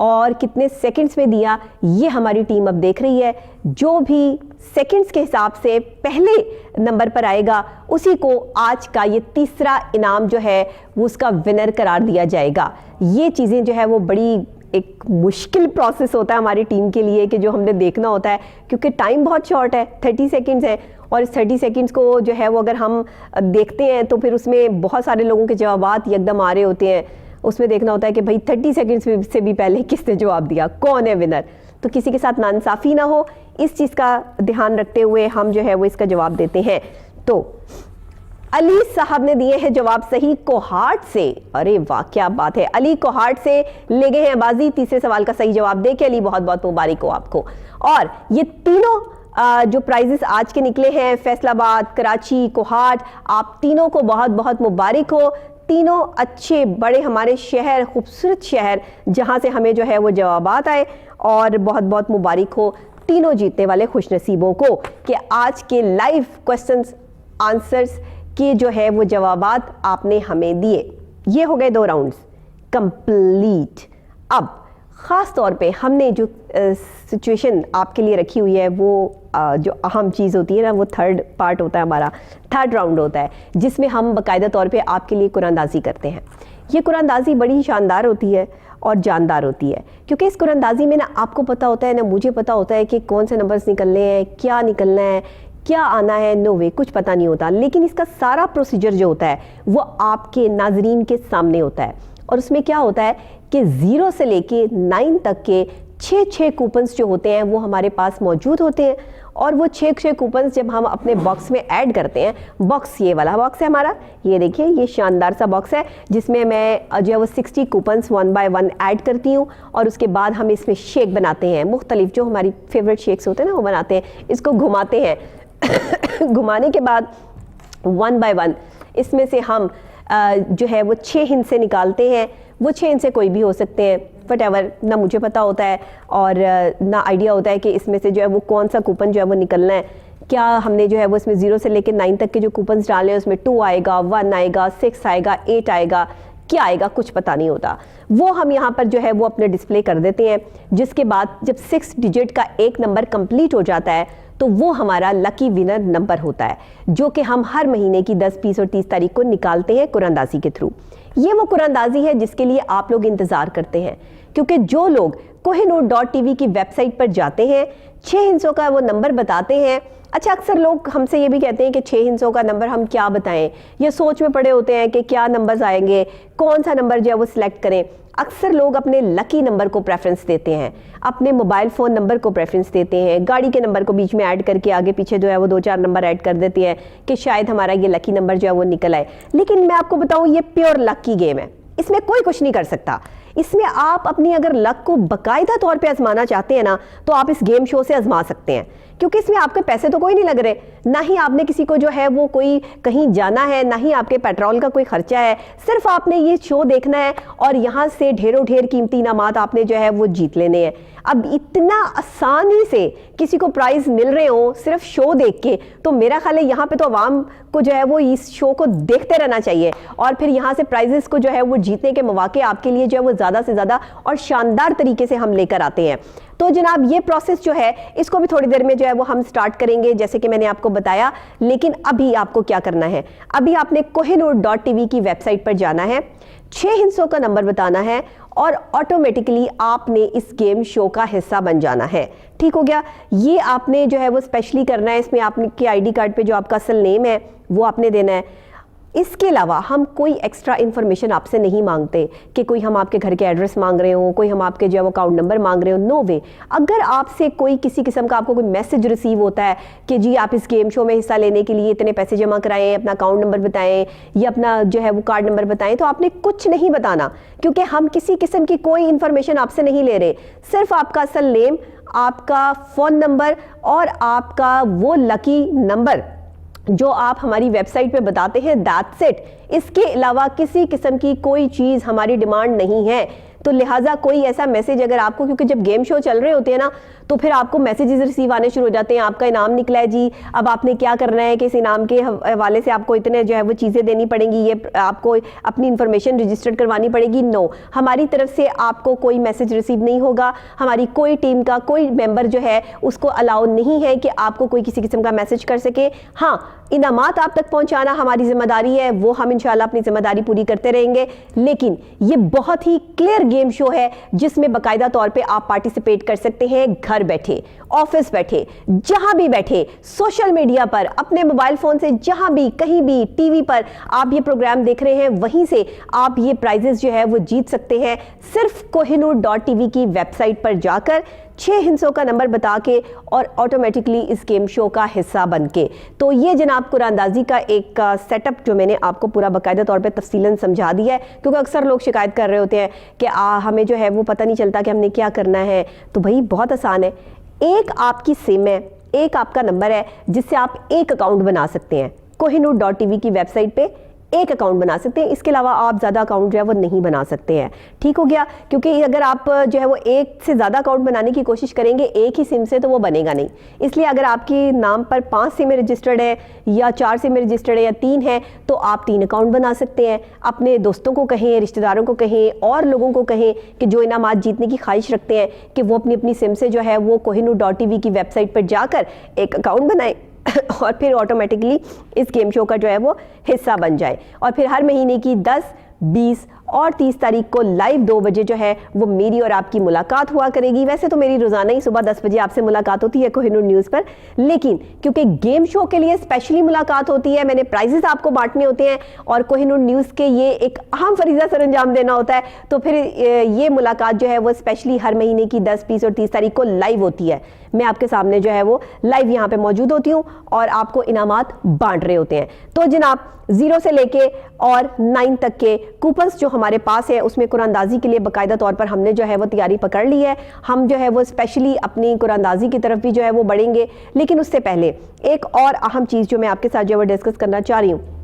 और कितने सेकंड्स में दिया, ये हमारी टीम अब देख रही है। जो भी सेकंड्स के हिसाब से पहले नंबर पर आएगा उसी को आज का ये तीसरा इनाम जो है वो उसका विनर करार दिया जाएगा। ये चीज़ें जो है वो बड़ी एक मुश्किल प्रोसेस होता है हमारी टीम के लिए कि जो हमने देखना होता है, क्योंकि टाइम बहुत शॉर्ट है, 30 सेकंड्स है और इस 30 सेकंड्स को जो है वो अगर हम देखते हैं तो फिर उसमें बहुत सारे लोगों के जवाबात एकदम आ रहे होते हैं। उसमें देखना होता है कि भाई 30 सेकंड्स से भी पहले किसने जवाब दिया, कौन है विनर। तो किसी के साथ नाइंसाफ़ी ना हो, इस चीज़ का ध्यान रखते हुए हम जो है वो इसका जवाब देते हैं। तो अली साहब ने दिए हैं जवाब सही कोहाट से। अरे वाह क्या बात है, अली कोहाट से ले गए हैं बाजी तीसरे सवाल का सही जवाब दे के। अली बहुत बहुत मुबारक हो आपको। और ये तीनों जो प्राइजेस आज के निकले हैं, फैसलाबाद, कराची, कोहाट, आप तीनों को बहुत बहुत मुबारक हो। तीनों अच्छे बड़े हमारे शहर, खूबसूरत शहर जहां से हमें जो है वो जवाबात आए, और बहुत बहुत मुबारक हो तीनों जीतने वाले खुशनसीबों को कि आज के लाइव क्वेश्चंस आंसर्स के जो है वो जवाबात आपने हमें दिए। ये हो गए 2 राउंड्स कंप्लीट। अब ख़ास तौर पे हमने जो सिचुएशन आपके लिए रखी हुई है वो जो अहम चीज़ होती है ना, वो थर्ड पार्ट होता है हमारा, थर्ड राउंड होता है, जिसमें हम बाकायदा तौर पे आपके लिए कुरानदाजी करते हैं। ये कुरानदाजी बड़ी शानदार होती है और जानदार होती है, क्योंकि इस कुरानदाजी में ना आपको पता होता है, ना मुझे पता होता है कि कौन से नंबर्स निकलने हैं, क्या निकलना है, क्या आना है, नो वे, कुछ पता नहीं होता। लेकिन इसका सारा प्रोसीजर जो होता है वो आपके नाजरीन के सामने होता है, और उसमें क्या होता है कि 0 से लेके 9 तक के 6 कूपन्स जो होते हैं वो हमारे पास मौजूद होते हैं। और वो 6 कूपन्स जब हम अपने बॉक्स में ऐड करते हैं, बॉक्स ये वाला बॉक्स है हमारा, ये देखिए ये शानदार सा बॉक्स है जिसमें मैं जो है वो 60 कूपन्स 1 बाय 1 ऐड करती हूँ, और उसके बाद हम इसमें शेक बनाते हैं, मुख्तलिफ जो हमारी फेवरेट शेक्स होते हैं ना वो बनाते हैं, इसको घुमाते हैं घुमाने के बाद 1 बाय 1 इसमें से हम जो है वो 6 हिस्से निकालते हैं। वो 6 हिस्से कोई भी हो सकते हैं, वटेवर, ना मुझे पता होता है और ना आइडिया होता है कि इसमें से जो है वो कौन सा कूपन जो है वो निकलना है। क्या हमने जो है वो इसमें 0 से लेकर 9 तक के जो कूपन्स डाले हैं उसमें 2 आएगा, 1 आएगा, 6 आएगा, 8 आएगा, क्या आएगा कुछ पता नहीं होता। वो हम यहाँ पर जो है वो अपने डिस्प्ले कर देते हैं, जिसके बाद जब 6 डिजिट का एक नंबर कंप्लीट हो जाता है तो वो हमारा लकी विनर नंबर होता है, जो कि हम हर महीने की 10, 20 और 30 तारीख को निकालते हैं कुरानदाजी के थ्रू। ये वो कुरानदाजी है जिसके लिए आप लोग इंतज़ार करते हैं, क्योंकि जो लोग kohinoor.tv की वेबसाइट पर जाते हैं, 6 हिस्सों का वो नंबर बताते हैं। अच्छा, अक्सर लोग हमसे ये भी कहते हैं कि 6 हिस्सों का नंबर हम क्या बताएं, ये सोच में पड़े होते हैं कि क्या नंबर्स आएंगे, कौन सा नंबर जो है वो सिलेक्ट करें। अक्सर लोग अपने लकी नंबर को प्रेफरेंस देते हैं, अपने मोबाइल फ़ोन नंबर को प्रेफरेंस देते हैं, गाड़ी के नंबर को बीच में ऐड करके आगे पीछे जो है वो 2-4 नंबर ऐड कर देते हैं कि शायद हमारा ये लकी नंबर जो है वो निकल आए। लेकिन मैं आपको बताऊं, ये प्योर लक की गेम है, इसमें कोई कुछ नहीं कर सकता। इसमें आप अपनी अगर लक को बाकायदा तौर पे आजमाना चाहते हैं ना, तो आप इस गेम शो से आजमा सकते हैं, क्योंकि इसमें आपके पैसे तो कोई नहीं लग रहे, ना ही आपने किसी को जो है वो कोई कहीं जाना है, ना ही आपके पेट्रोल का कोई खर्चा है। सिर्फ आपने ये शो देखना है और यहाँ से ढेरों ढेर कीमती इनामात आपने जो है वो जीत लेने हैं। अब इतना आसानी से किसी को प्राइज मिल रहे हो सिर्फ शो देख के, तो मेरा ख्याल है यहाँ पे तो आवाम को जो है वो इस शो को देखते रहना चाहिए, और फिर यहाँ से प्राइजेस को जो है वो जीतने के मौके आपके लिए जो है वो ज़्यादा से ज़्यादा और शानदार तरीके से हम लेकर आते हैं। तो जनाब ये प्रोसेस जो है इसको भी थोड़ी देर में जो है वो हम स्टार्ट करेंगे, जैसे कि मैंने आपको बताया। लेकिन अभी आपको क्या करना है, अभी आपने kohinoor.tv की वेबसाइट पर जाना है, 6 हिस्सों का नंबर बताना है और ऑटोमेटिकली आपने इस गेम शो का हिस्सा बन जाना है। ठीक हो गया। ये आपने जो है वो स्पेशली करना है। इसमें आपके आईडी कार्ड पे जो आपका असल नेम है वो आपने देना है। इसके अलावा हम कोई एक्स्ट्रा इन्फॉर्मेशन आपसे नहीं मांगते कि कोई हम आपके घर के एड्रेस मांग रहे हो, कोई हम आपके जो है वो अकाउंट नंबर मांग रहे हो। नो वे। अगर आपसे कोई किसी किस्म का आपको कोई मैसेज रिसीव होता है कि जी आप इस गेम शो में हिस्सा लेने के लिए इतने पैसे जमा कराएं, अपना अकाउंट नंबर बताएं या अपना जो है वो कार्ड नंबर बताएं, तो आपने कुछ नहीं बताना, क्योंकि हम किसी किस्म की कोई इन्फॉर्मेशन आपसे नहीं ले रहे। सिर्फ आपका असल नेम, आपका फ़ोन नंबर और आपका वो लकी नंबर जो आप हमारी वेबसाइट पे बताते हैं, दैट्स इट। इसके अलावा किसी किस्म की कोई चीज़ हमारी डिमांड नहीं है। तो लिहाजा कोई ऐसा मैसेज अगर आपको, क्योंकि जब गेम शो चल रहे होते हैं ना तो फिर आपको मैसेजेस रिसीव आने शुरू हो जाते हैं, आपका इनाम निकला है जी, अब आपने क्या करना है कि इस इनाम के हवाले से आपको इतने जो है वो चीज़ें देनी पड़ेंगी, ये आपको अपनी इन्फॉर्मेशन रजिस्टर्ड करवानी पड़ेगी। नो, हमारी तरफ से आपको कोई मैसेज रिसीव नहीं होगा। हमारी कोई टीम का कोई मेंबर जो है उसको अलाउ नहीं है कि आपको कोई किसी किस्म का मैसेज कर सके। हाँ, इनामात आप तक पहुंचाना हमारी जिम्मेदारी है, वो हम इंशाल्लाह अपनी जिम्मेदारी पूरी करते रहेंगे। लेकिन ये बहुत ही क्लियर गेम शो है जिसमें बाकायदा तौर पे आप पार्टिसिपेट कर सकते हैं, घर बैठे, ऑफिस बैठे, जहां भी बैठे, सोशल मीडिया पर, अपने मोबाइल फोन से, जहां भी, कहीं भी, टीवी पर आप ये प्रोग्राम देख रहे हैं वहीं से आप ये प्राइजेस जो है वो जीत सकते हैं। सिर्फ kohinoor.tv की वेबसाइट पर जाकर 6 हिस्सों का नंबर बता के और ऑटोमेटिकली इस गेम शो का हिस्सा बन के। तो ये जनाब कुरानंदाजी का एक सेटअप जो मैंने आपको पूरा बाकायदा तौर पे तफसीलन समझा दिया है, क्योंकि अक्सर लोग शिकायत कर रहे होते हैं कि हमें जो है वो पता नहीं चलता कि हमने क्या करना है। तो भाई बहुत आसान है, एक आपकी सिम है, एक आपका नंबर है जिससे आप एक अकाउंट बना सकते हैं। kohinoor.tv की वेबसाइट पे एक अकाउंट बना सकते हैं, इसके अलावा आप ज़्यादा अकाउंट जो है वो नहीं बना सकते हैं। ठीक हो गया। क्योंकि अगर आप जो है वो एक से ज़्यादा अकाउंट बनाने की कोशिश करेंगे एक ही सिम से तो वो बनेगा नहीं। इसलिए अगर आपके नाम पर 5 सिम रजिस्टर्ड है या 4 सिम रजिस्टर्ड है या 3 है तो आप 3 अकाउंट बना सकते हैं। अपने दोस्तों को कहें, रिश्तेदारों को कहें और लोगों को कहें कि जो इनामात जीतने की ख्वाहिश रखते हैं कि वो अपनी अपनी सिम से जो है वो kohinoor.tv की वेबसाइट पर जाकर एक अकाउंट बनाएं और फिर ऑटोमेटिकली इस गेम शो का जो है वो हिस्सा बन जाए। और फिर हर महीने की 10, 20 और 30 तारीख को लाइव 2 बजे जो है वो मेरी और आपकी मुलाकात हुआ करेगी। वैसे तो मेरी रोज़ाना ही सुबह 10 बजे आपसे मुलाकात होती है कोहिनूर न्यूज़ पर, लेकिन क्योंकि गेम शो के लिए स्पेशली मुलाकात होती है, मैंने प्राइजेस आपको बांटने होते हैं और कोहिनूर न्यूज़ के ये एक अहम फरीज़ा सर अंजाम देना होता है, तो फिर ये मुलाकात जो है वो स्पेशली हर महीने की 10, 20 और 30 तारीख को लाइव होती है। मैं आपके सामने जो है वो लाइव यहाँ पे मौजूद होती हूँ और आपको इनामात बांट रहे होते हैं। तो जनाब 0 से लेके और 9 तक के कूपन्स जो हमारे पास है उसमें कुरानंदाजी के लिए बाकायदा तौर पर हमने जो है वो तैयारी पकड़ ली है। हम जो है वो स्पेशली अपनी कुरानंदाजी की तरफ भी जो है वो बढ़ेंगे, लेकिन उससे पहले एक और अहम चीज़ जो मैं आपके साथ जो है वो डिस्कस करना चाह रही हूँ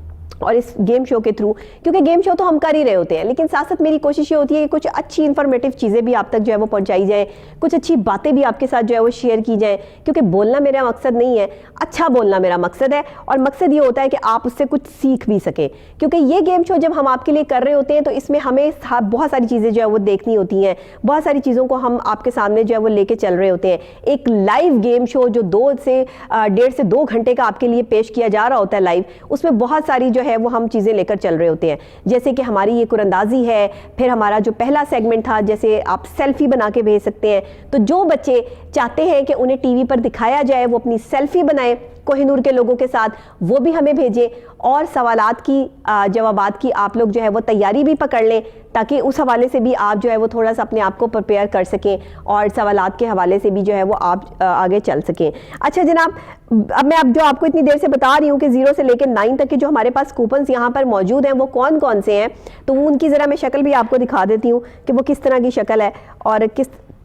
और इस गेम शो के थ्रू, क्योंकि गेम शो तो हम कर ही रहे होते हैं, लेकिन साथ साथ मेरी कोशिश ये होती है कि कुछ अच्छी इन्फॉर्मेटिव चीज़ें भी आप तक जो है वो पहुंचाई जाए, कुछ अच्छी बातें भी आपके साथ जो है वो शेयर की जाए। क्योंकि बोलना मेरा मकसद नहीं है, अच्छा बोलना मेरा मकसद है और मकसद ये होता है कि आप उससे कुछ सीख भी सकें। क्योंकि ये गेम शो जब हम आपके लिए कर रहे होते हैं तो इसमें हमें बहुत सारी चीज़ें जो है वो देखनी होती हैं, बहुत सारी चीज़ों को हम आपके सामने जो है वो लेके चल रहे होते हैं। एक लाइव गेम शो जो 1.5 से 2 घंटे का आपके लिए पेश किया जा रहा होता है लाइव, उसमें बहुत सारी जो है वो हम चीज़ें लेकर चल रहे होते हैं। जैसे कि हमारी ये कुरानंदाजी है, फिर हमारा जो पहला सेगमेंट था जैसे आप सेल्फी बना के भेज सकते हैं, तो जो बच्चे चाहते हैं कि उन्हें टीवी पर दिखाया जाए वो अपनी सेल्फी बनाएं कोहिनूर के लोगों के साथ, वो भी हमें भेजें और सवालात की जवाबात की आप लोग जो है वो तैयारी भी पकड़ लें, ताकि उस हवाले से भी आप जो है वो थोड़ा सा अपने आप को प्रिपेयर कर सकें और सवालात के हवाले से भी जो है वो आप आगे चल सकें। अच्छा जनाब, अब मैं जो आपको इतनी देर से बता रही हूँ कि 0 से लेकर 9 तक के जो हमारे पास कूपन्स यहाँ पर मौजूद हैं वो कौन कौन से हैं, तो वो उनकी ज़रा मैं शक्ल भी आपको दिखा देती हूँ कि वो किस तरह की शक्ल है और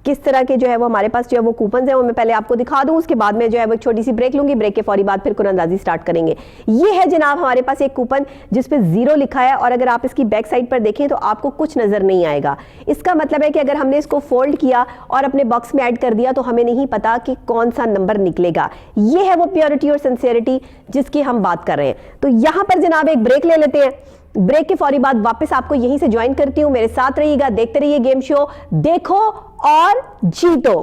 किस तरह के जो है वो हमारे पास जो है वो कूपन्स हैं, वो मैं पहले आपको दिखा दूं, उसके बाद में जो है वो एक छोटी सी ब्रेक लूंगी, ब्रेक के फौरी बाद फिर कुरानंदाजी स्टार्ट करेंगे। ये है जनाब हमारे पास एक कूपन जिस पे 0 लिखा है और अगर आप इसकी बैक साइड पर देखें तो आपको कुछ नजर नहीं आएगा। इसका मतलब है कि अगर हमने इसको फोल्ड किया और अपने बॉक्स में ऐड कर दिया तो हमें नहीं पता कि कौन सा नंबर निकलेगा। ये है वो प्योरिटी और सिंसियरिटी जिसकी हम बात कर रहे हैं। तो यहां पर जनाब एक ब्रेक ले लेते हैं, ब्रेक के फौरी बाद वापस आपको यहीं से ज्वाइन करती हूं। मेरे साथ रहिएगा, देखते रहिए गेम शो, देखो और जीतो।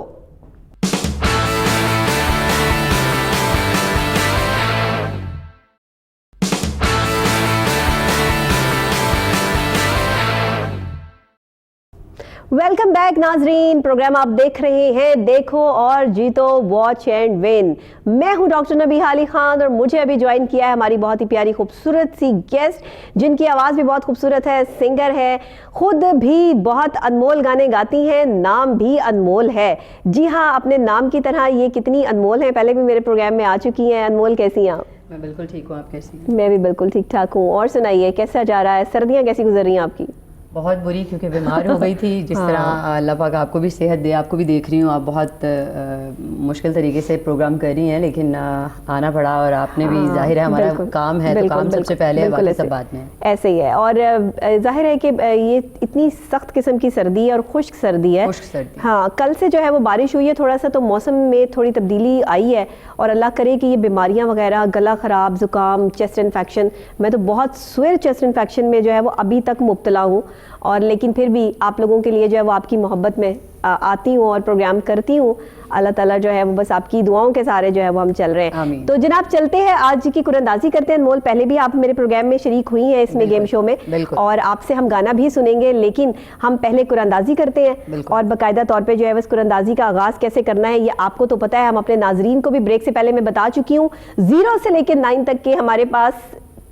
वेलकम बैक नाजरीन, प्रोग्राम आप देख रहे हैं देखो और जीतो, वॉच एंड विन। मैं हूं डॉक्टर नबी हाली खान और मुझे अभी ज्वाइन किया है हमारी बहुत ही प्यारी खूबसूरत सी गेस्ट जिनकी आवाज़ भी बहुत खूबसूरत है, सिंगर है, खुद भी बहुत अनमोल गाने गाती हैं, नाम भी अनमोल है। जी हाँ, अपने नाम की तरह ये कितनी अनमोल है, पहले भी मेरे प्रोग्राम में आ चुकी हैं। अनमोल, कैसी हैं आप? मैं बिल्कुल ठीक हूँ, आप कैसी हैं? मैं भी बिल्कुल ठीक ठाक हूँ। और सुनाइए, कैसा जा रहा है? सर्दियाँ कैसी गुजर रही हैं आपकी? बहुत बुरी, क्योंकि बीमार हो गई थी। जिस तरह अल्लाह पाक आपको भी सेहत दे, आपको भी देख रही हूँ आप बहुत मुश्किल तरीके से प्रोग्राम कर रही हैं, लेकिन आना पड़ा और आपने भी, जाहिर है हमारा काम है तो काम सबसे पहले है, बाकी सब बाद में। ऐसे ही है और जाहिर है कि ये इतनी सख्त किस्म की सर्दी है और खुश्क सर्दी है। खुश्क सर्दी, हाँ, कल से जो है वो बारिश हुई है, थोड़ा सा तो मौसम में थोड़ी तब्दीली आई है और अल्लाह करे कि ये बीमारियाँ वगैरह, गला ख़राब, ज़ुकाम, चेस्ट इन्फेक्शन, मैं तो बहुत स्वेर चेस्ट इन्फेक्शन में जो है वो अभी तक मुब्तला हूँ और लेकिन फिर भी आप लोगों के लिए जो है वो आपकी मोहब्बत में आती हूँ और प्रोग्राम करती हूँ। अल्लाह ताला जो है वो बस आपकी दुआओं के सहारे जो है वो हम चल रहे हैं। तो जनाब चलते हैं, आज की कुरानंदाजी करते हैं। अनमोल, पहले भी आप मेरे प्रोग्राम में शरीक हुई हैं इसमें, गेम शो में, और आपसे हम गाना भी सुनेंगे, लेकिन हम पहले कुरानंदाजी करते हैं और बाकायदा तौर पे जो है बस कुरानंदाजी का आगाज़ कैसे करना है ये आपको तो पता है। हम अपने नाजरीन को भी ब्रेक से पहले मैं बता चुकी हूँ, 0 से लेकर 9 तक के हमारे पास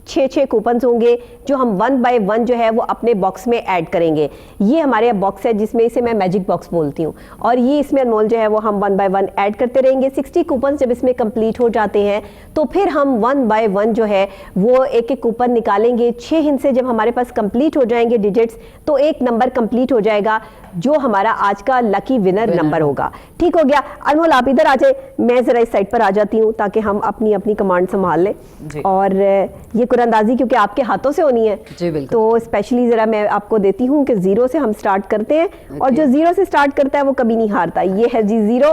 6 कूपन होंगे जो हम 1 बाय 1 जो है वो अपने बॉक्स में ऐड करेंगे। ये हमारे बॉक्स है जिसमें इसे मैं मैजिक बॉक्स बोलती हूँ और ये इसमें अनमोल जो है वो हम 1 बाय 1 ऐड करते रहेंगे। 60 कूपन जब इसमें कंप्लीट हो जाते हैं तो फिर हम 1 बाय 1 जो है वो एक एक कूपन निकालेंगे। 6 हिस्से जब हमारे पास कंप्लीट हो जाएंगे डिजिट्स, तो एक नंबर कंप्लीट हो जाएगा जो हमारा आज का लकी विनर नंबर होगा। ठीक हो गया? अनमोल आप इधर आ जाए, मैं जरा इस साइड पर आ जाती हूँ ताकि हम अपनी अपनी कमांड संभाल लें। और ये कुरानंदाजी क्योंकि आपके हाथों से होनी है तो स्पेशली जरा मैं आपको देती हूँ कि 0 से हम स्टार्ट करते हैं और जो 0 से स्टार्ट करता है वो कभी नहीं हारता। ये है जी 0।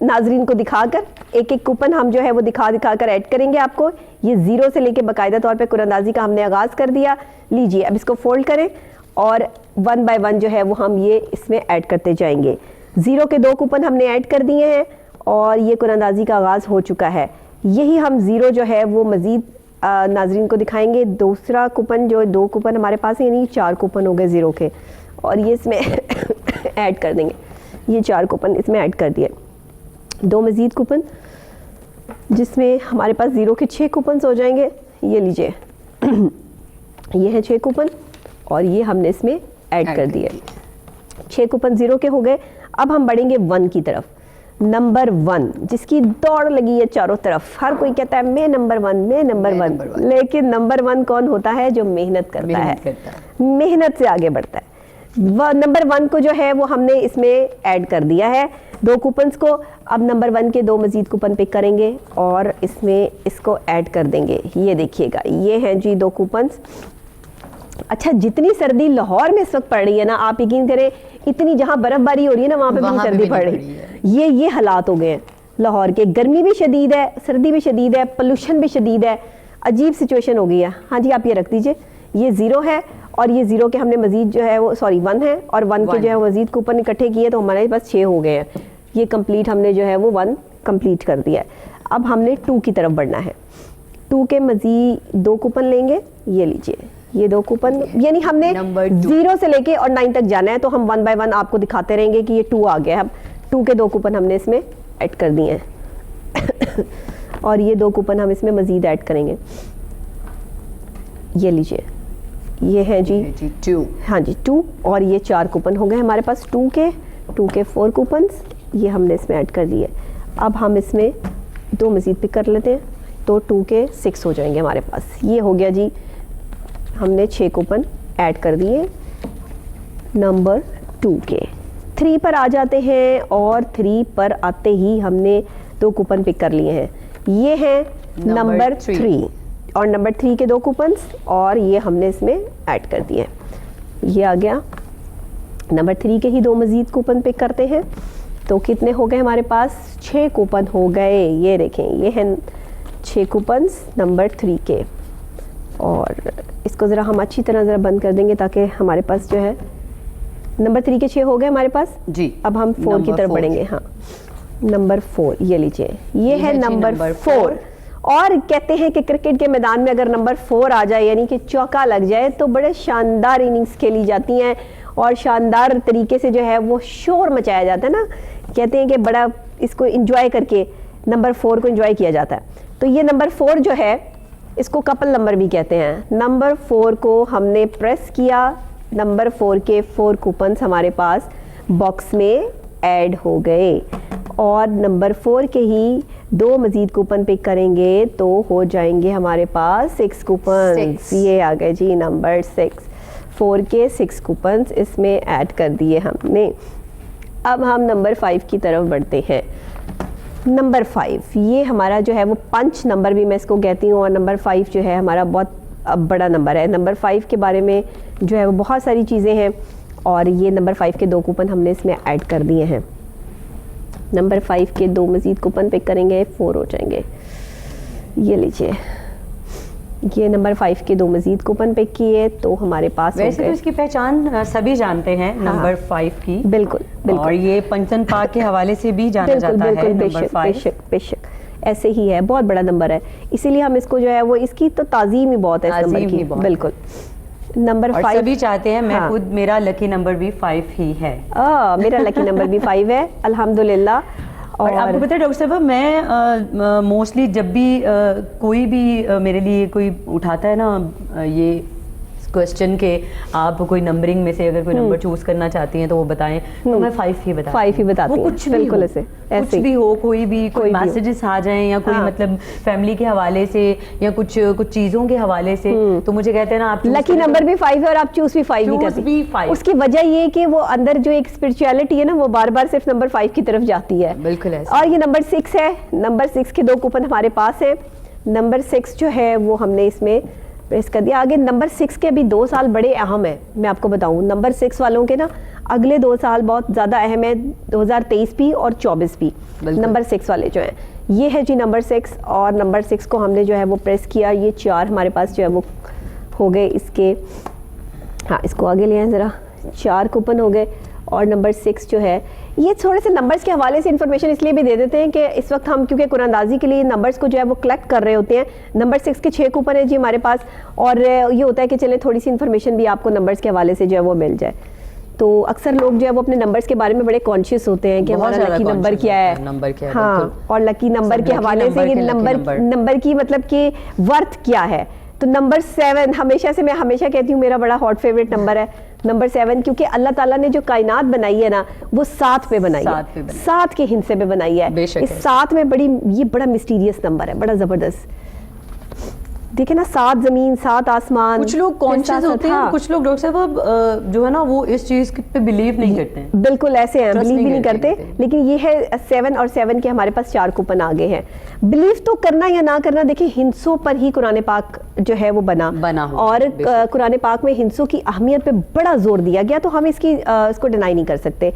नाजरीन को दिखाकर एक एक कूपन हम जो है वो दिखा कर ऐड करेंगे आपको। ये 0 से लेके बाकायदा तौर पे कुरानंदाजी का हमने आगाज़ कर दिया। लीजिए, अब इसको फोल्ड करें और 1 बाय 1 जो है वो हम ये इसमें ऐड करते जाएंगे। 0 के 2 कूपन हमने ऐड कर दिए हैं और ये कुरानंदाजी का आगाज़ हो चुका है। यही हम 0 जो है वो मज़ीद नाजरीन को दिखाएंगे। दूसरा कूपन, जो 2 कूपन हमारे पास है, यानी 4 कूपन हो गए 0 के, और ये इसमें ऐड कर देंगे। ये 4 कूपन इसमें ऐड कर दिए। 2 मज़ीद कूपन जिसमें हमारे पास 0 के 6 कूपन हो जाएंगे। ये लीजिए ये है 6 कूपन और ये हमने इसमें ऐड कर दिए। 6 कूपन 0 के हो गए। अब हम बढ़ेंगे 1 की तरफ। नंबर 1 जिसकी दौड़ लगी है चारों तरफ, हर कोई कहता है मैं नंबर 1, मैं नंबर 1, लेकिन नंबर 1 कौन होता है? जो मेहनत करता है, मेहनत से आगे बढ़ता है। नंबर 1 को जो है वो हमने इसमें ऐड कर दिया है 2 कूपन्स को। अब नंबर 1 के 2 मज़ीद कूपन पिक करेंगे और इसमें इसको ऐड कर देंगे। ये देखिएगा, ये हैं जी 2 कूपन्स। अच्छा, जितनी सर्दी लाहौर में इस वक्त पड़ रही है ना, आप यकीन करें, इतनी जहाँ बर्फबारी हो रही है ना वहाँ पे भी सर्दी पड़ रही है। ये हालात हो गए हैं लाहौर के। गर्मी भी शदीद है, सर्दी भी शदीद है, पोल्यूशन भी शदीद है, अजीब सिचुएशन हो गई है। हाँ जी, आप ये रख दीजिए। ये 0 है और ये 0 के हमने मजीद जो है वो 1 है और 1 के जो है मजीद कूपन इकट्ठे किए तो हमारे पास 6 हो गए हैं। ये कंप्लीट हमने जो है वो 1 कंप्लीट कर दिया है। अब हमने 2 की तरफ बढ़ना है। 2 के मजीद 2 कूपन लेंगे। ये लीजिए, ये 2 कूपन, यानी हमने 0 से लेके और 9 तक जाना है तो हम 1 बाय 1 आपको दिखाते रहेंगे कि ये 2 आ गया है। अब 2 के 2 कूपन हमने इसमें ऐड कर दिए हैं और ये 2 कूपन हम इसमें मजीद ऐड करेंगे। ये लीजिए, ये है जी 2। हाँ जी 2 और ये 4 कूपन हो गए हमारे पास। 2 के 4 कूपन्स ये हमने इसमें ऐड कर दिए। अब हम इसमें 2 मजीद पिक कर लेते हैं तो 2 के 6 हो जाएंगे हमारे पास। ये हो गया जी, हमने 6 कूपन ऐड कर दिए नंबर 2 के। 3 पर आ जाते हैं और 3 पर आते ही हमने 2 कूपन पिक कर लिए हैं। ये हैं नंबर 3 और नंबर 3 के 2 कूपन्स और ये हमने इसमें ऐड कर दिए। ये आ गया। नंबर 3 के ही 2 मज़ीद कूपन पिक करते हैं तो कितने हो गए हमारे पास? 6 कूपन हो गए। ये देखें, ये हैं 6 कूपन्स नंबर 3 के। और इसको ज़रा हम अच्छी तरह ज़रा बंद कर देंगे ताकि हमारे पास जो है नंबर 3 के 6 हो गए हमारे पास जी। अब हम 4 की तरफ बढ़ेंगे। हाँ, नंबर 4 ये लीजिए, ये है नंबर 4। और कहते हैं कि क्रिकेट के मैदान में अगर नंबर 4 आ जाए यानी कि चौका लग जाए तो बड़े शानदार इनिंग्स खेली जाती हैं और शानदार तरीके से जो है वो शोर मचाया जाता है ना, कहते हैं कि बड़ा इसको इंजॉय करके नंबर 4 को इंजॉय किया जाता है। तो ये नंबर 4 जो है इसको कपल नंबर भी कहते हैं। नंबर 4 को हमने प्रेस किया, नंबर 4 के 4 कूपन्स हमारे पास बॉक्स में ऐड हो गए और नंबर 4 के ही 2 मज़ीद कूपन पिक करेंगे तो हो जाएंगे हमारे पास 6 कूपन। ये आ गए जी नंबर 6, 4 के 6 कूपन्स इसमें ऐड कर दिए हमने। अब हम नंबर 5 की तरफ बढ़ते हैं। नंबर 5 ये हमारा जो है वो पंच नंबर भी मैं इसको कहती हूँ और नंबर 5 जो है हमारा बहुत बड़ा नंबर है। नंबर 5 के बारे में जो है वो बहुत सारी चीज़ें हैं और ये नंबर 5 के 2 कूपन हमने इसमें ऐड कर दिए हैं। नंबर 5 के 2 मज़ीद कूपन पिक करेंगे, 4 हो जाएंगे। ये लीजिए, ये नंबर 5 के 2 मज़ीद कूपन पिक किए तो हमारे पास वैसे तो इसकी पहचान सभी जानते हैं नंबर 5 की। बिल्कुल बिल्कुल। और ये पंचन पाक के हवाले से भी जाना जाता है नंबर 5। बेशक ऐसे ही है, बहुत बड़ा नंबर है, इसीलिए हम इसको जो है वो इसकी तो ताज़ीम ही बहुत है इस नंबर की। बिल्कुल। नंबर 5 सभी चाहते हैं, मैं खुद मेरा लकी नंबर भी 5 ही है। मेरा लकी नंबर भी 5 है अल्हम्दुलिल्लाह। और आपको पता है डॉक्टर साहब, मैं मोस्टली जब भी कोई भी मेरे लिए कोई उठाता है ना ये क्वेश्चन के आप कोई नंबरिंग में से अगर कोई नंबर चूज करना चाहती हैं तो वो बताएं, तो मैं 5 ही बताती हूँ। 5 ही बताती हूँ, कुछ बिल्कुल ऐसे कुछ भी हो, कोई मैसेजेस आ जाएं या कोई मतलब फैमिली के हवाले से या कुछ चीजों के हवाले से, तो मुझे कहते हैं ना आप लकी नंबर भी 5 है और आप चूज भी 5 ही करती हैं। उसकी वजह ये कि वो अंदर जो एक स्पिरिचुअलिटी है ना वो बार बार सिर्फ नंबर 5 की तरफ जाती है। बिल्कुल ऐसा। और ये नंबर 6 है, नंबर 6 के 2 कूपन हमारे पास है। नंबर 6 जो है वो हमने इसमें प्रेस कर दिया। आगे नंबर 6 के अभी 2 साल बड़े अहम है, मैं आपको बताऊं नंबर 6 वालों के ना अगले 2 साल बहुत ज़्यादा अहम है, 2023 भी और 24 भी। नंबर 6 वाले जो हैं ये है जी नंबर 6 और नंबर 6 को हमने जो है वो प्रेस किया, ये 4 हमारे पास जो है वो हो गए इसके। हाँ, इसको आगे ले आए ज़रा, 4 कूपन हो गए और नंबर 6 जो है ये थोड़े से नंबर्स के हवाले से इन्फॉर्मेशन इसलिए भी दे देते हैं कि इस वक्त हम क्योंकि कुरानंदाजी के लिए नंबर्स को जो है वो कलेक्ट कर रहे होते हैं। नंबर 6 के 6 कूपन है जी हमारे पास और ये होता है कि चले थोड़ी सी इन्फॉर्मेशन भी आपको नंबर्स के हवाले से जो है वो मिल जाए। तो अक्सर लोग जो है वो अपने नंबर्स के बारे में बड़े कॉन्शियस होते हैं कि हमारा लकी नंबर क्या है, हाँ, और लकी नंबर के हवाले से ये नंबर की मतलब कि वर्थ क्या है। तो नंबर 7 हमेशा से मैं हमेशा कहती हूँ मेरा बड़ा हॉट फेवरेट नंबर है नंबर 7, क्योंकि अल्लाह ताला ने जो कायनात बनाई है ना वो 7 पे बनाई है, 7 के हिस्से पे बनाई है। इस 7 में ये बड़ा मिस्टीरियस नंबर है, बड़ा जबरदस्त। देखे ना, 7 जमीन 7 आसमान। कुछ लोग कॉन्शियस होते हैं, कुछ लोग डॉक्टर साहब जो है ना वो इस चीज पे बिलीव नहीं करते हैं। बिल्कुल ऐसे हैं, बिलीव भी नहीं करते, लेकिन ये है 7 और 7 के हमारे पास 4 कूपन आ गए हैं। बिलीव तो करना या ना करना, देखिए हिंसों पर ही कुरान पाक जो है वो बना और कुरान पाक में हिंसों की अहमियत पे बड़ा जोर दिया गया, तो हम इसको डिनाई नहीं कर सकते।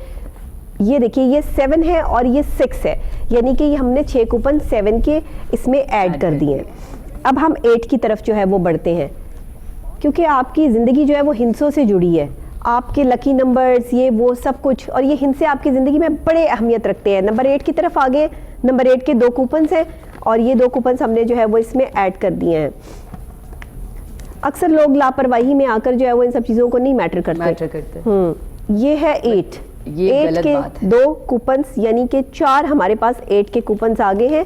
ये देखिए ये 7 है और ये 6 है, यानी कि ये हमने 6 कूपन 7 के इसमें ऐड कर दिए। अब हम 8 की तरफ जो है वो बढ़ते हैं, क्योंकि आपकी ज़िंदगी जो है वो हिंसों से जुड़ी है, आपके लकी नंबर्स ये वो सब कुछ, और ये हिंसे आपकी ज़िंदगी में बड़े अहमियत रखते हैं। नंबर 8 की तरफ आगे, नंबर 8 के 2 कूपन्स हैं और ये 2 कूपन्स हमने जो है वो इसमें ऐड कर दिए हैं। अक्सर लोग लापरवाही में आकर जो है वो इन सब चीज़ों को नहीं मैटर करते। ये है 8 के 2 कूपन्स, यानी कि 4 हमारे पास 8 के कूपन्स आ गए हैं।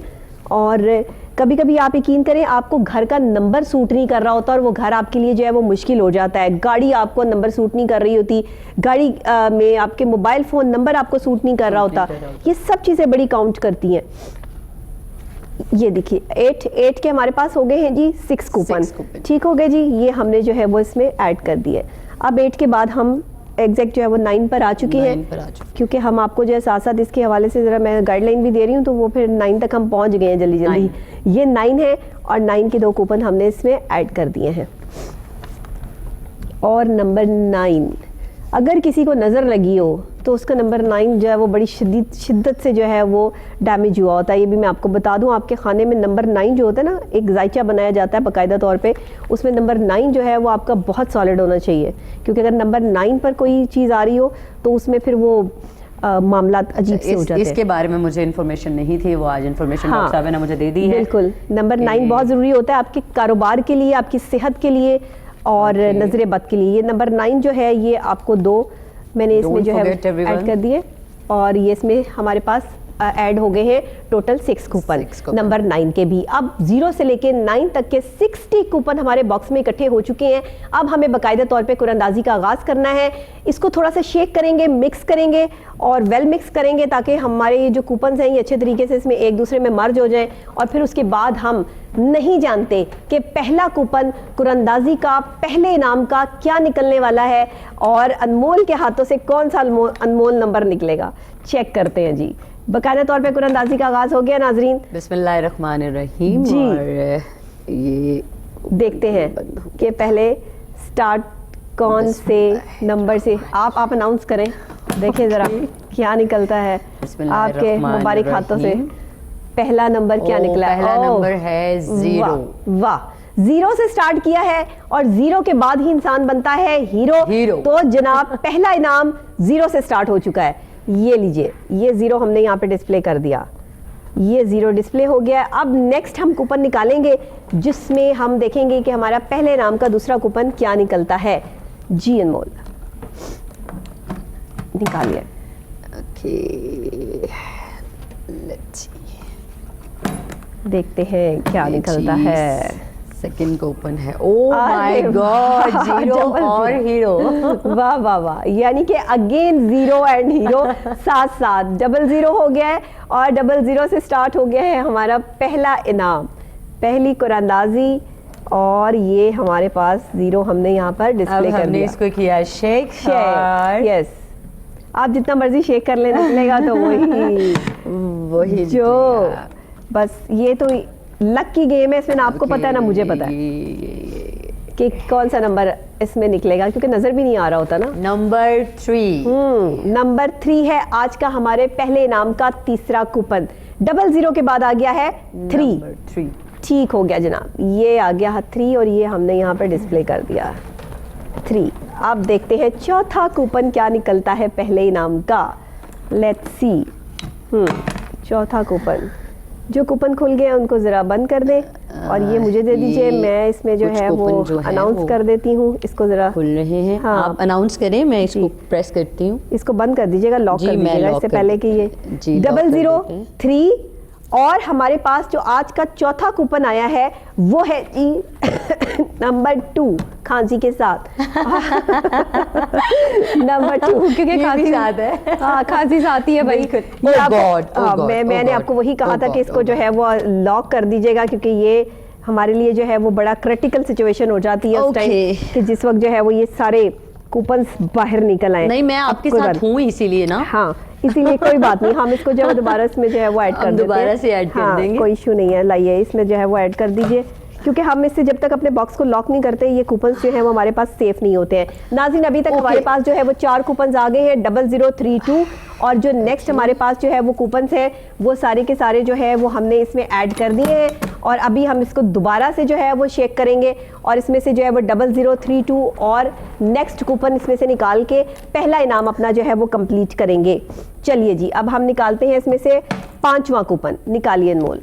और कभी कभी आप यकीन करें आपको घर का नंबर सूट नहीं कर रहा होता और वो घर आपके लिए जो है वो मुश्किल हो जाता है, गाड़ी आपको नंबर सूट नहीं कर रही होती, गाड़ी में आपके मोबाइल फ़ोन नंबर आपको सूट नहीं कर रहा होता, ये सब चीज़ें बड़ी काउंट करती हैं। ये देखिए 8 के हमारे पास हो गए हैं जी 6 कूपन, ठीक हो गए जी, ये हमने जो है वो इसमें ऐड कर दिए। अब 8 के बाद हम एग्जैक्ट जो है वो 9 पर आ चुकी है, क्योंकि हम आपको जो है साथ साथ इसके हवाले से ज़रा मैं गाइडलाइन भी दे रही हूँ, तो वो फिर 9 तक हम पहुँच गए हैं जल्दी। ये 9 है और 9 के 2 कूपन हमने इसमें ऐड कर दिए हैं। और नंबर 9 अगर किसी को नज़र लगी हो तो उसका नंबर 9 जो है वो बड़ी शिद्दत से जो है वो डैमेज हुआ होता है। ये भी मैं आपको बता दूं, आपके खाने में नंबर 9 जो होता है ना, एक जायचा बनाया जाता है बाकायदा तौर पे, उसमें नंबर 9 जो है वो आपका बहुत सॉलिड होना चाहिए, क्योंकि अगर नंबर 9 पर कोई चीज़ आ रही हो तो उसमें फिर वो मामला अजीब से हो जाते हैं। इसके बारे में मुझे इन्फॉर्मेशन नहीं थी, वो आज इन्फॉर्मेशन डॉक्टर साहब ने मुझे दे दी है। बिल्कुल, नंबर 9 बहुत ज़रूरी होता है आपके कारोबार के लिए, आपकी सेहत के लिए और नज़र बद के लिए। ये नंबर 9 जो है ये आपको 2 मैंने इसमें Don't जो है forget everyone. ऐड कर दिए और ये इसमें हमारे पास ऐड हो गए हैं टोटल 6 कूपन, नंबर 9 के भी। अब 0 से लेके 9 तक के 60 कूपन हमारे बॉक्स में इकट्ठे हो चुके हैं। अब हमें बाकायदा तौर पे कुरानंदाजी का आगाज़ करना है। इसको थोड़ा सा शेक करेंगे, मिक्स करेंगे और वेल मिक्स करेंगे ताकि हमारे ये जो कूपन हैं ये अच्छे तरीके से इसमें एक दूसरे में मर्ज हो जाएं। और फिर उसके बाद हम नहीं जानते कि पहला कूपन कुरानंदाजी का पहले इनाम का क्या निकलने वाला है और अनमोल के हाथों से कौन सा अनमोल नंबर निकलेगा। चेक करते हैं जी। बाकायदा तौर पे कुरानंदाजी का आगाज़ हो गया नाजरीन। बिस्मिल्लाहिर्रहमानिर्रहीम। जी। और ये देखते हैं कि पहले स्टार्ट कौन से नंबर से। आप अनाउंस करें, देखें ज़रा क्या निकलता है आपके मुबारक हाथों से। पहला नंबर क्या निकला है? पहला नंबर है 0। वाह, 0 से स्टार्ट किया है और 0 के बाद ही इंसान बनता है हीरो। तो जनाब पहला इनाम 0 से स्टार्ट हो चुका है। ये लीजिए, ये 0 हमने यहाँ पे डिस्प्ले कर दिया। ये 0 डिस्प्ले हो गया। अब नेक्स्ट हम कूपन निकालेंगे जिसमें हम देखेंगे कि हमारा पहले इनाम का दूसरा कूपन क्या निकलता है। जी अनमोल निकालिए। ओके, लेट्स सी, देखते हैं क्या निकलता है। सेकंड कूपन है। ओह माय गॉड, 0 और हीरो। वाह वाह वाह, यानी कि अगेन 0 एंड हीरो साथ साथ 00 हो गया है और 00 से स्टार्ट हो गया है हमारा पहला इनाम, पहली कुरानंदाजी। और ये हमारे पास 0 हमने यहाँ पर डिस्प्ले कर दिया। इसको किया शेक। यस, आप जितना मर्जी शेक कर लेना चलेगा तो वही जो बस। ये तो लक की गेम है, इसमें ना आपको पता है ना मुझे पता है कि कौन सा नंबर इसमें निकलेगा क्योंकि नजर भी नहीं आ रहा होता ना। नंबर 3। नंबर 3 है आज का हमारे पहले इनाम का तीसरा कूपन। 00 के बाद आ गया है 3। ठीक हो गया जनाब, ये आ गया 3 और ये हमने यहाँ पर डिस्प्ले कर दिया 3। अब देखते हैं चौथा कूपन क्या निकलता है पहले इनाम का। Let's see. चौथा कूपन, जो कूपन खुल गए उनको ज़रा बंद कर दें और ये मुझे दे दीजिए। मैं इसमें जो है वो अनाउंस कर देती हूँ। इसको ज़रा खुल रहे हैं। हाँ, आप अनाउंस करें, मैं इसको प्रेस करती हूँ। इसको बंद कर दीजिएगा, लॉक कर दीजिएगा इससे पहले कि ये 003। और हमारे पास जो आज का चौथा कूपन आया है वो है जी नंबर 2 खांसी के साथ। नंबर 2 क्योंकि खांसी साथ है। हाँ, खांसी साथ ही है भाई। मैंने आपको वही कहा था कि इसको जो है वो लॉक कर दीजिएगा क्योंकि ये हमारे लिए जो है वो बड़ा क्रिटिकल सिचुएशन हो जाती है उस टाइम कि जिस वक्त जो है वो ये सारे कूपन बाहर निकल आए। नहीं, मैं आपके साथ हूँ इसीलिए ना। हाँ, इसीलिए कोई बात नहीं, हम इसको जो है दोबारा इसमें जो है वो ऐड कर देते हैं। दोबारा से ऐड कर देंगे, कोई इशू नहीं है। लाइए इसमें जो है वो ऐड कर दीजिए क्योंकि हम इससे जब तक अपने बॉक्स को लॉक नहीं करते ये कूपन जो है वो हमारे पास सेफ नहीं होते हैं। नाज़रीन, अभी तक हमारे पास जो है वो 4 कूपन आ गए हैं 0032 और जो नेक्स्ट हमारे पास जो है वो कूपन है वो सारे के सारे जो है वो हमने इसमें ऐड कर दिए हैं और अभी हम इसको दोबारा से जो है वो शेक करेंगे और इसमें से जो है वो 0032 और नेक्स्ट कूपन इसमें से निकाल के पहला इनाम अपना जो है वो कंप्लीट करेंगे। चलिए जी, अब हम निकालते हैं इसमें से 5वां कूपन। निकालिए अनमोल,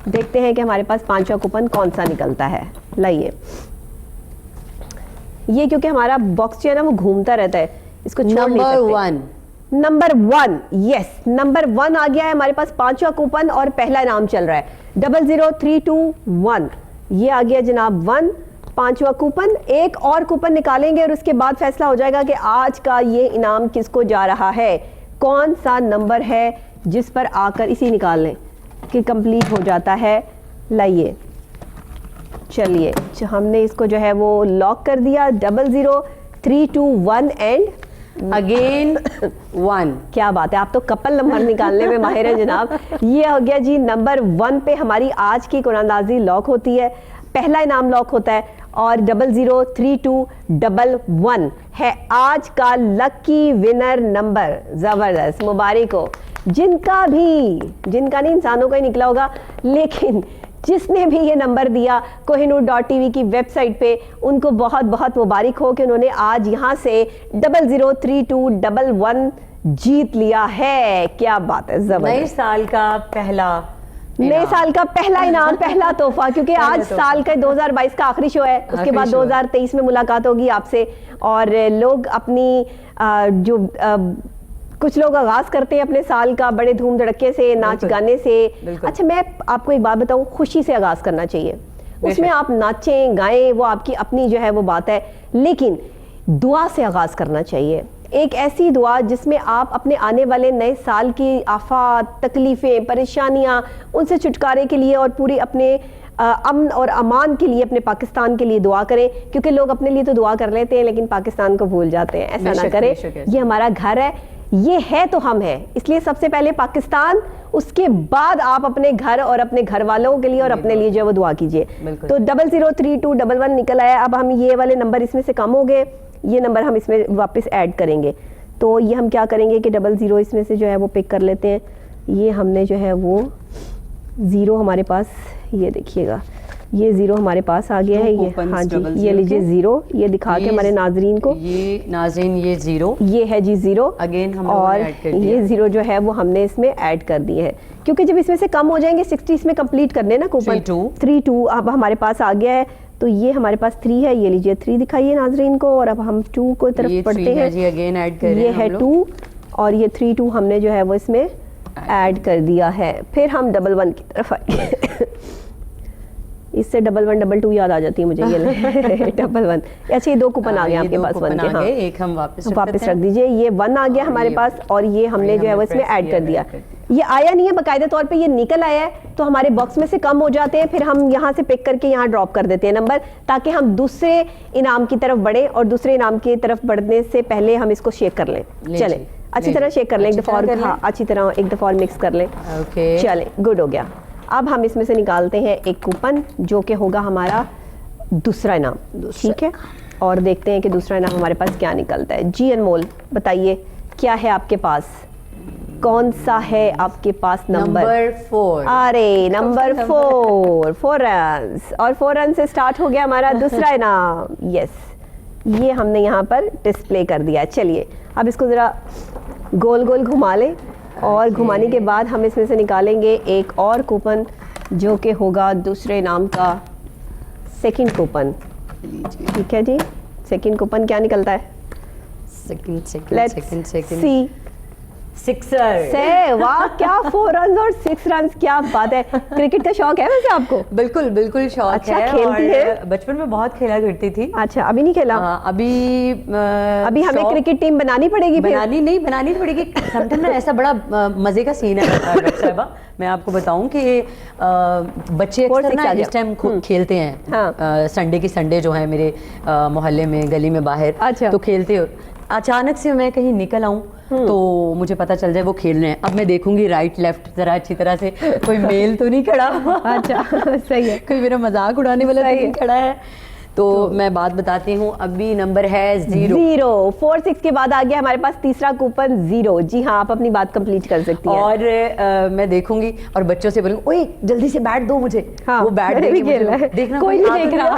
देखते हैं कि हमारे पास 5वां कूपन कौन सा निकलता है। लाइए, ये क्योंकि हमारा बॉक्स जो है ना वो घूमता रहता है, इसको छोड़ नहीं सकते। नंबर 1, यस, नंबर 1 आ गया है हमारे पास 5वां कूपन और पहला इनाम चल रहा है 00321। ये आ गया जनाब 1, 5वां कूपन। एक और कूपन निकालेंगे और उसके बाद फैसला हो जाएगा कि आज का ये इनाम किसको जा रहा है, कौन सा नंबर है जिस पर आकर इसी निकाल लें कि कंप्लीट हो जाता है। लाइए, चलिए, हमने इसको जो है वो लॉक कर दिया 00321 एंड अगेन 1। क्या बात है, आप तो कपल नंबर निकालने में माहिर हैं जनाब। ये हो गया जी, नंबर 1 पे हमारी आज की कुरानंदाजी लॉक होती है, पहला इनाम लॉक होता है और 003211 है आज का लकी विनर नंबर। जबरदस्त, मुबारक हो जिनका नहीं, इंसानों का ही निकला होगा, लेकिन जिसने भी ये नंबर दिया कोहिनूर.tv की वेबसाइट पे उनको बहुत बहुत मुबारक हो कि उन्होंने आज यहाँ से 003211 जीत लिया है। क्या बात है, जबरदस्त। नए साल का पहला नए साल का पहला इनाम, पहला तोहफा, क्योंकि आज साल का 2022 का आखिरी शो है, उसके बाद 2023 में मुलाकात होगी आपसे। और लोग अपनी जो कुछ लोग आगाज करते हैं अपने साल का बड़े धूम धड़के से, नाच गाने से। अच्छा, मैं आपको एक बात बताऊं, खुशी से आगाज करना चाहिए, उसमें आप नाचें गाएं, वो आपकी अपनी जो है वो बात है, लेकिन दुआ से आगाज करना चाहिए। एक ऐसी दुआ जिसमें आप अपने आने वाले नए साल की आफात, तकलीफ़ें, परेशानियां, उनसे छुटकारे के लिए और पूरी अपने अमन और अमान के लिए, अपने पाकिस्तान के लिए दुआ करें। क्योंकि लोग अपने लिए तो दुआ कर लेते हैं लेकिन पाकिस्तान को भूल जाते हैं। ऐसा ना करें, ये हमारा घर है, ये है तो हम है, इसलिए सबसे पहले पाकिस्तान, उसके बाद आप अपने घर और अपने घर वालों के लिए और अपने लिए जो वो दुआ कीजिए। तो 003211 निकल आया। अब हम ये वाले नंबर इसमें से कम हो गए, ये नंबर हम इसमें वापस ऐड करेंगे। तो ये हम क्या करेंगे कि 00 इसमें से जो है वो पिक कर लेते हैं। ये हमने जो है वो 0 हमारे पास, ये देखिएगा, ये 0 हमारे पास आ गया है। ये हाँ जी, ये लीजिए 0, ये दिखा के हमारे नाजरीन को, ये नाजरीन ये 0, ये है जी 0 अगेन हम और ये 0 जो है वो हमने इसमें ऐड कर दिए हैं। क्योंकि जब इसमें से कम हो जाएंगे 60 इसमें कंप्लीट करने ना कूपन, 32 अब हमारे पास आ गया है। तो ये हमारे पास 3 है, ये लीजिए 3 दिखाइए नाजरीन को। और अब हम 2 को तरफ पढ़ते हैं, जी अगेन ऐड कर रहे हैं, ये है 2 और ये 3 हमने जो है वो इसमें ऐड कर दिया है। फिर हम 11 की तरफ आएंगे। इससे 1122 याद आ जाती है मुझे, ये 11। अच्छा, ये 2 कूपन आ गए आपके पास, 1 के। हाँ, एक हम वापस रख दीजिए। ये 1 आ गया हमारे पास और ये हमने जो है वो इसमें ऐड कर दिया। ये आया नहीं है बाकायदा तौर पे, ये निकल आया है, तो हमारे बॉक्स में से कम हो जाते हैं, फिर हम यहाँ से पिक करके यहाँ ड्रॉप कर देते हैं नंबर, ताकि हम दूसरे इनाम की तरफ बढ़े। और दूसरे इनाम की तरफ बढ़ने से पहले हम इसको शेक कर लें। चलें, अच्छी तरह शेक कर लें, एक दफ़ा और, हाँ अच्छी तरह एक दफ़ा और मिक्स कर लें। चलें, गुड हो गया। अब हम इसमें से निकालते हैं एक कूपन जो कि होगा हमारा दूसरा इनाम, ठीक है। और देखते हैं कि दूसरा इनाम हमारे पास क्या निकलता है। जी अनमोल, बताइए क्या है आपके पास, कौन सा है आपके पास नंबर? 4। अरे नंबर 4 रन, और 4 रन से स्टार्ट हो गया हमारा दूसरा इनाम। यस, ये हमने यहाँ पर डिस्प्ले कर दिया। चलिए अब इसको ज़रा गोल गोल घुमा लें और घुमाने के बाद हम इसमें से निकालेंगे एक और कूपन जो कि होगा दूसरे इनाम का सेकंड कूपन। ठीक है जी, सेकंड कूपन क्या निकलता है? सेकंड सी सिक्सर से। वाह, क्या 4 रन और 6 रन, क्या बात है। क्रिकेट का शौक है वैसे आपको? बिल्कुल बिल्कुल शौक अच्छा, है। खेलती है? बचपन में बहुत खेला करती थी। अच्छा, अभी नहीं खेला? अभी हमें क्रिकेट टीम बनानी पड़ेगी। बनानी पड़ेगी। समटाइम ना ऐसा बड़ा मजे का सीन है डॉक्टर साहिबा, मैं आपको बताऊं कि बच्चे अक्सर ना इस टाइम खेलते हैं। संडे की संडे जो है मेरे मोहल्ले में, गली में बाहर, अच्छा, तो खेलते हो। अचानक से मैं कहीं निकल आऊं तो मुझे पता चल जाए वो खेल रहे हैं। अब मैं देखूंगी राइट लेफ्ट जरा अच्छी तरह से, कोई मेल तो नहीं खड़ा। अच्छा सही है, कोई मेरा मजाक उड़ाने वाला तो नहीं खड़ा है। तो मैं बात बताती हूँ, अभी नंबर है 0। 4-6 के बाद आ गया हमारे पास तीसरा कूपन 0। जी हाँ, आप अपनी बात कंप्लीट कर सकती हैं। और मैं देखूंगी और बच्चों से बोलूंगी, ओए जल्दी से बैट दो मुझे। हाँ, वो बैट भी खेल रहा है, देखना कोई नहीं देख रहा।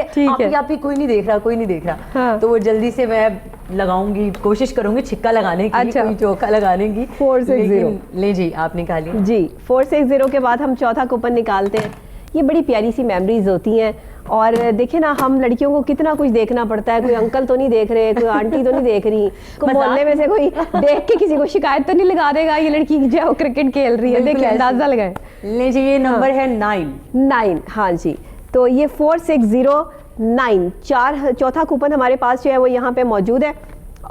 ठीक है, आप ही कोई नहीं देख रहा, कोई नहीं देख रहा। हाँ। तो वो जल्दी से मैं लगाऊंगी, कोशिश करूंगी छिक्का लगाने की। अच्छा, कोई चौका लगाने की। 4-6-0 ले जी, आप निकालिए जी। 4-6-0 के बाद हम चौथा कूपन निकालते हैं। ये बड़ी प्यारी सी मेमोरीज होती हैं। और देखिए ना, हम लड़कियों को कितना कुछ देखना पड़ता है। कोई अंकल तो नहीं देख रहे, कोई आंटी तो नहीं देख रही, कोई मोहल्ले में से कोई देख के किसी को शिकायत तो नहीं लगा देगा ये लड़की जो है वो क्रिकेट खेल रही है। देखिए, अंदाजा लगाए। ले जी, ये नंबर है 9। हाँ जी, तो ये 4-6-0-9 चौथा कूपन हमारे पास जो है वो यहाँ पे मौजूद है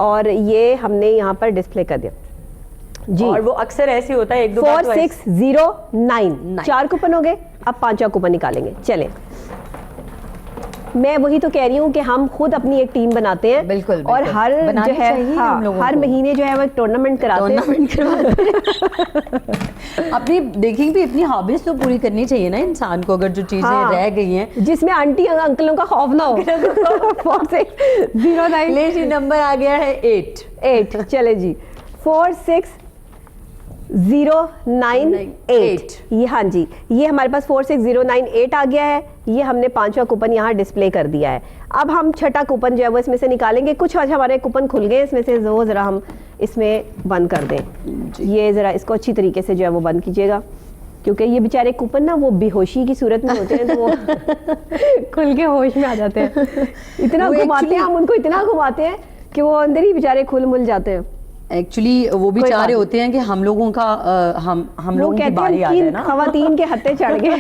और ये हमने यहाँ पर डिस्प्ले कर दिया जी। और वो अक्सर ऐसे होता है, 4-6-0-9 4 कूपन हो गए। अब 5वां कूपन निकालेंगे। चलें, मैं वही तो कह रही हूँ कि हम खुद अपनी एक टीम बनाते हैं। बिल्कुल, और हर जो है हर महीने जो है वो टूर्नामेंट कराते हैं। अपनी देखिए भी अपनी हॉबीज तो पूरी करनी चाहिए ना इंसान को, अगर जो चीजें रह गई हैं जिसमें आंटी अंकलों का खौफ ना हो। 4-6-0-9 ले जी, नंबर आ गया है 8। चले जी, 4-6 4098। ये हाँ जी, ये हमारे पास 46098 आ गया है। ये हमने 5वां कूपन यहाँ डिस्प्ले कर दिया है। अब हम छठा कूपन जो है वो इसमें से निकालेंगे। कुछ आज हमारे कूपन खुल गए इसमें से, वो ज़रा हम इसमें बंद कर दें। ये ज़रा इसको अच्छी तरीके से जो है वो बंद कीजिएगा, क्योंकि ये बेचारे कूपन ना वो बेहोशी की सूरत में होते हैं, तो वो खुल के होश में आ जाते हैं। इतना घुमाते हैं हम उनको, इतना घुमाते हैं कि वो अंदर ही बेचारे खुल मुल जाते हैं। एक्चुअली वो भी चाह रहे होते हैं कि हम लोगों का हम लोगों की बारी आ जाए ना। खवातीन के हत्थे चढ़ गए।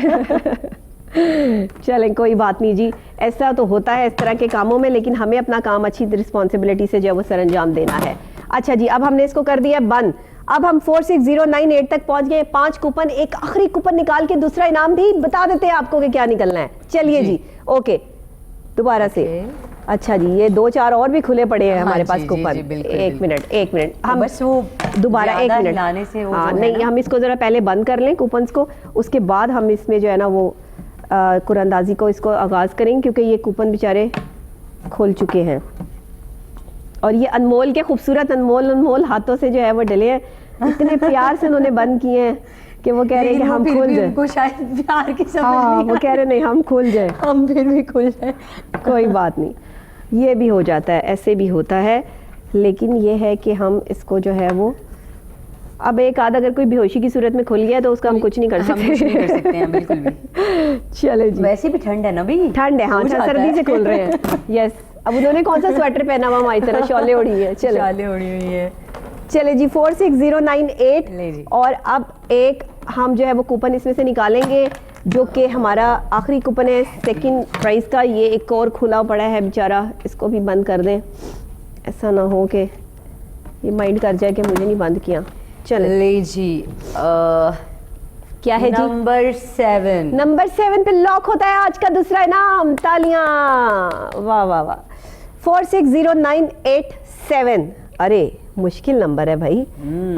चलें कोई बात नहीं जी, ऐसा तो होता है इस तरह के कामों में, लेकिन हमें अपना काम अच्छी रिस्पॉन्सिबिलिटी से जो है वो सर अंजाम देना है। अच्छा जी, अब हमने इसको कर दिया बंद। अब हम 46098 तक पहुंच गए। 5 कूपन, एक आखिरी कूपन निकाल के दूसरा इनाम भी बता देते हैं आपको कि क्या निकलना है। चलिए जी, ओके, दोबारा से। अच्छा जी, ये 2-4 और भी खुले पड़े हैं हमारे पास कूपन। एक मिनट हम बस वो दोबारा 1 मिनट लाने से हाँ नहीं, हम इसको जरा पहले बंद कर लें कूपन्स को, उसके बाद हम इसमें जो है ना वो कुरानंदाजी को इसको आगाज करेंगे, क्योंकि ये कूपन बेचारे खोल चुके हैं और ये अनमोल के खूबसूरत अनमोल हाथों से जो है वो डले हैं। इतने प्यार से उन्होंने बंद किए हैं कि वो कह रहे हैं कि हम खुल जाए। उनको शायद प्यार की समझ हाँ, नहीं वो कह रहे नहीं हम खुल जाए, हम फिर भी खुल जाए। कोई बात नहीं, ये भी हो जाता है, ऐसे भी होता है। लेकिन ये है कि हम इसको जो है वो अब एक आध अगर कोई बेहोशी की सूरत में खुल गया तो उसका हम कुछ नहीं कर सकते। हम कुछ नहीं कर सकते हैं, बिल्कुल भी। चले जी, वैसे भी ठंड है ना भी, ठंड है, हाँ सर्दी से खुल रहे हैं। यस, अब उन्होंने कौन सा स्वेटर पहना हुआ हमारी तरह, शॉले ओढ़ी है। चले शॉले ओढ़ी हुई है। चले जी, 46098। ले जी। और अब एक हम जो है वो कूपन इसमें से निकालेंगे, जो कि हमारा आखिरी कूपन है सेकंड प्राइस का। ये एक और खुला पड़ा है बेचारा, इसको भी बंद कर दें, ऐसा ना हो कि ये माइंड कर जाए कि मुझे नहीं बंद किया। चले ले जी, क्या है जी? नंबर 7। नंबर 7 पे लॉक होता है आज का दूसरा इनाम। तालियां, वाह वाह वाह। 46098। अरे मुश्किल नंबर है भाई।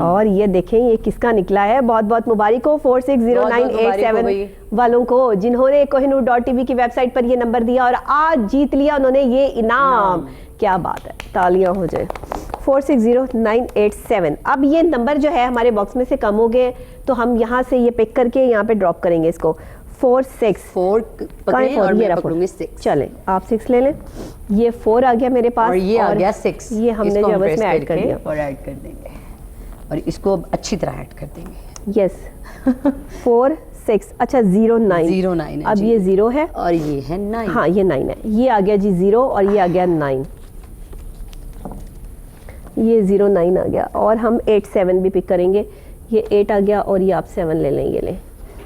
और ये देखें ये किसका निकला है, बहुत बहुत मुबारक हो 46098 वालों को, जिन्होंने kohinoor.tv की वेबसाइट पर ये नंबर दिया और आज जीत लिया उन्होंने ये इनाम। क्या बात है, तालियां हो जाए। 46098। अब ये नंबर जो है हमारे बॉक्स में से कम हो गए, तो हम यहाँ से ये पिक करके यहाँ पे ड्रॉप करेंगे इसको। 4 पकड़ें और मैं पकड़ूंगी 6। चलें आप 6 ले लें। ये 4 आ गया मेरे पास और ये आ गया 6। ये हमने जो है इसमें ऐड कर दिया और ऐड कर देंगे और इसको अब अच्छी तरह ऐड कर देंगे। यस 4 6। अच्छा 09 09 अब ये 0 है और ये है 9। हाँ ये 9 है। ये आ गया जी 0 और ये आ गया 9। ये 09 आ गया और हम 8 7 भी पिक करेंगे। ये 8 आ गया और ये आप 7 ले लें। ये ले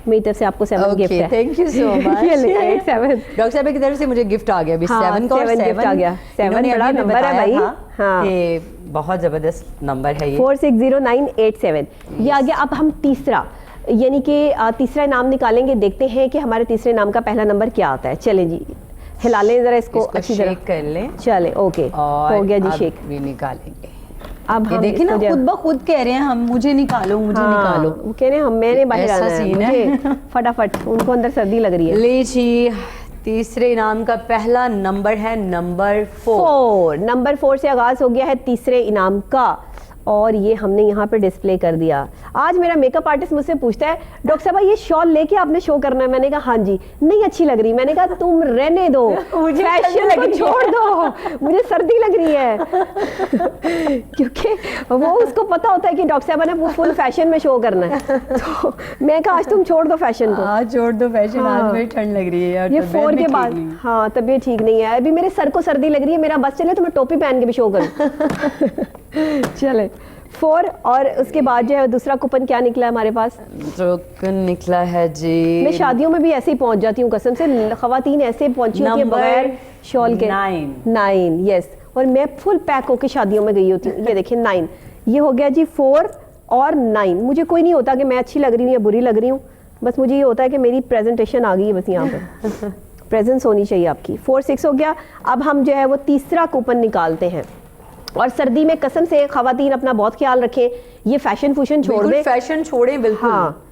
मेरी तरफ से आपको 7 गिफ्ट है। Thank you so much. ये ले 8 7 डॉक्टर साहब की तरफ से मुझे गिफ्ट आ गया अभी। 7 का और 7 गिफ्ट आ गया। 7 बड़ा नंबर है भाई। हाँ ये बहुत जबरदस्त नंबर है ये। 46098 ये आ गया। अब हम तीसरा यानी कि तीसरा इनाम निकालेंगे। देखते हैं कि हमारे तीसरे इनाम का पहला नंबर क्या आता है। चलें जी हिला लें जरा इसको अच्छी तरह कर लें। चले ओके हो गया जी शेक। भी निकालेंगे। अब ये देखिए ना खुद ब खुद कह रहे हैं हम मुझे निकालो मुझे निकालो। वो कह रहे हैं हम मैंने बाहर आना है मुझे फटाफट। उनको अंदर सर्दी लग रही है। ले जी तीसरे इनाम का पहला नंबर है नंबर 4। नंबर 4 से आगाज हो गया है तीसरे इनाम का और ये हमने यहाँ पे डिस्प्ले कर दिया। आज मेरा मेकअप आर्टिस्ट मुझसे पूछता है डॉक्टर साहब ये शॉल लेके आपने शो करना है। मैंने कहा हाँ जी। नहीं अच्छी लग रही। मैंने कहा तुम रहने दो मुझे फैशन को छोड़ दो मुझे सर्दी लग रही है क्योंकि वो उसको पता होता है कि डॉक्टर साहब ने फुल फैशन में शो करना है। तो मैं कहा आज तुम छोड़ दो फैशन को। आज छोड़ दो फैशन। आज मेरी ठंड लग रही है यार। ये 4 के बाद हाँ तबीयत ठीक नहीं है। अभी मेरे सर को सर्दी लग रही है। मेरा बस चले तो मैं टोपी पहन के भी शो करूं। चले 4 और उसके बाद जो है दूसरा कूपन क्या निकला है हमारे पास। टोकन निकला है जी। मैं शादियों में भी ऐसे ही पहुंच जाती हूँ कसम से। खवातीन ऐसे पहुंची होती है बगैर शॉल के। 9 यस। और मैं फुल पैक होके शादियों में गई होती हूँ। ये देखिए 9 ये हो गया जी 4 और 9। मुझे कोई नहीं होता कि मैं अच्छी लग रही हूँ या बुरी लग रही हूँ। बस मुझे ये होता है कि मेरी प्रेजेंटेशन आ गई है बस यहाँ पे प्रेजेंस होनी चाहिए आपकी। 4 6 हो गया। अब हम जो है वो तीसरा कूपन निकालते हैं। और सर्दी में कसम से खवातीन अपना बहुत ख्याल रखें। ये फैशन फूशन छोड़ दें। फैशन छोड़ें बिल्कुल। हाँ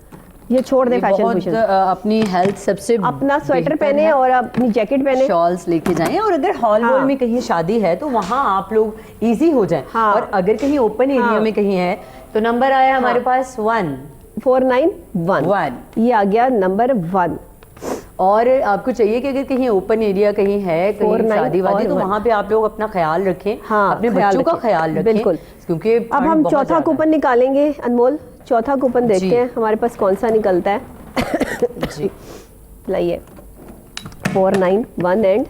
ये छोड़ दें फैशन फूशन। अपनी हेल्थ सबसे अपना स्वेटर पहने और अपनी जैकेट पहने शॉल्स लेके जाएं। और अगर हॉल वॉल में कहीं शादी है तो वहाँ आप लोग इजी हो जाएं। और अगर कहीं ओपन एरिया में कहीं है तो नंबर आया हमारे पास 1 491 ये आ गया नंबर 1। और आपको चाहिए कि अगर कहीं ओपन एरिया कहीं है, कहीं 49 शादी वादी, तो और वहाँ पे आप लोग अपना ख्याल रखें, हाँ, अपने ख्याल बच्चों का रखें, ख्याल रखें, बिल्कुल। क्योंकि अब हम चौथा कूपन निकालेंगे अनमोल, चौथा कूपन देखते हैं हमारे पास कौन सा निकलता है। जी लाइए 491 एंड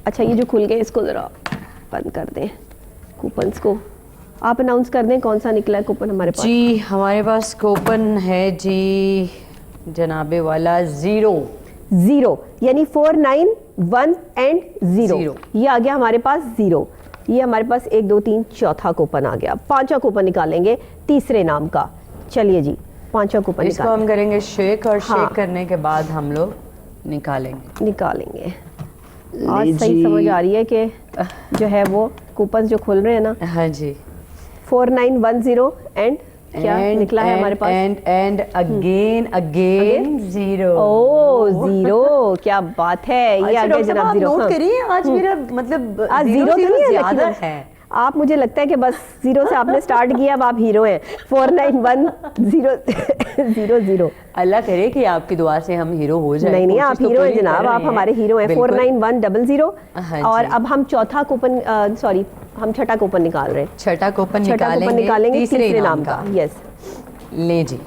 अच्छा ये जो खुल गए इसको ज़रा बंद कर दें, कूपन्स को आप अनाउंस कर दें कौन सा निकला है कूपन हमारे पास। जी हमारे पास कूपन है जी जनाबे वाला 0 यानी 491 एंड 0 0। ये आ गया हमारे पास 0। ये हमारे पास 1 2 3 चौथा कूपन आ गया। पांचवा कूपन निकालेंगे तीसरे नाम का। चलिए जी पांचवा कूपन इसको हम करेंगे शेक, और हाँ। शेक करने के बाद हम लोग निकालेंगे। आज सही समझ आ रही है कि जो है वो कूपन जो खुल रहे हैं ना। हाँ जी 4910 एंड क्या निकला है हमारे पास। And again 0। ओ 0 क्या बात है। ये आ गया जनाब 0। नोट करिए आज मेरा मतलब आज 0 तो नहीं है ज्यादा लेकिन है। आप मुझे लगता है कि बस 0 से आपने स्टार्ट किया, अब आप हीरो हैं। 491000। अल्लाह करे कि आपकी दुआ से हम हीरो हो जाए। नहीं आप हीरो हैं जनाब, आप हमारे हीरो हैं। 49100 हाँ और जी। अब हम चौथा कूपन सॉरी हम छठा कूपन निकाल रहे हैं। छठा कूपन निकालेंगे तीसरे नाम का। यस ले जी।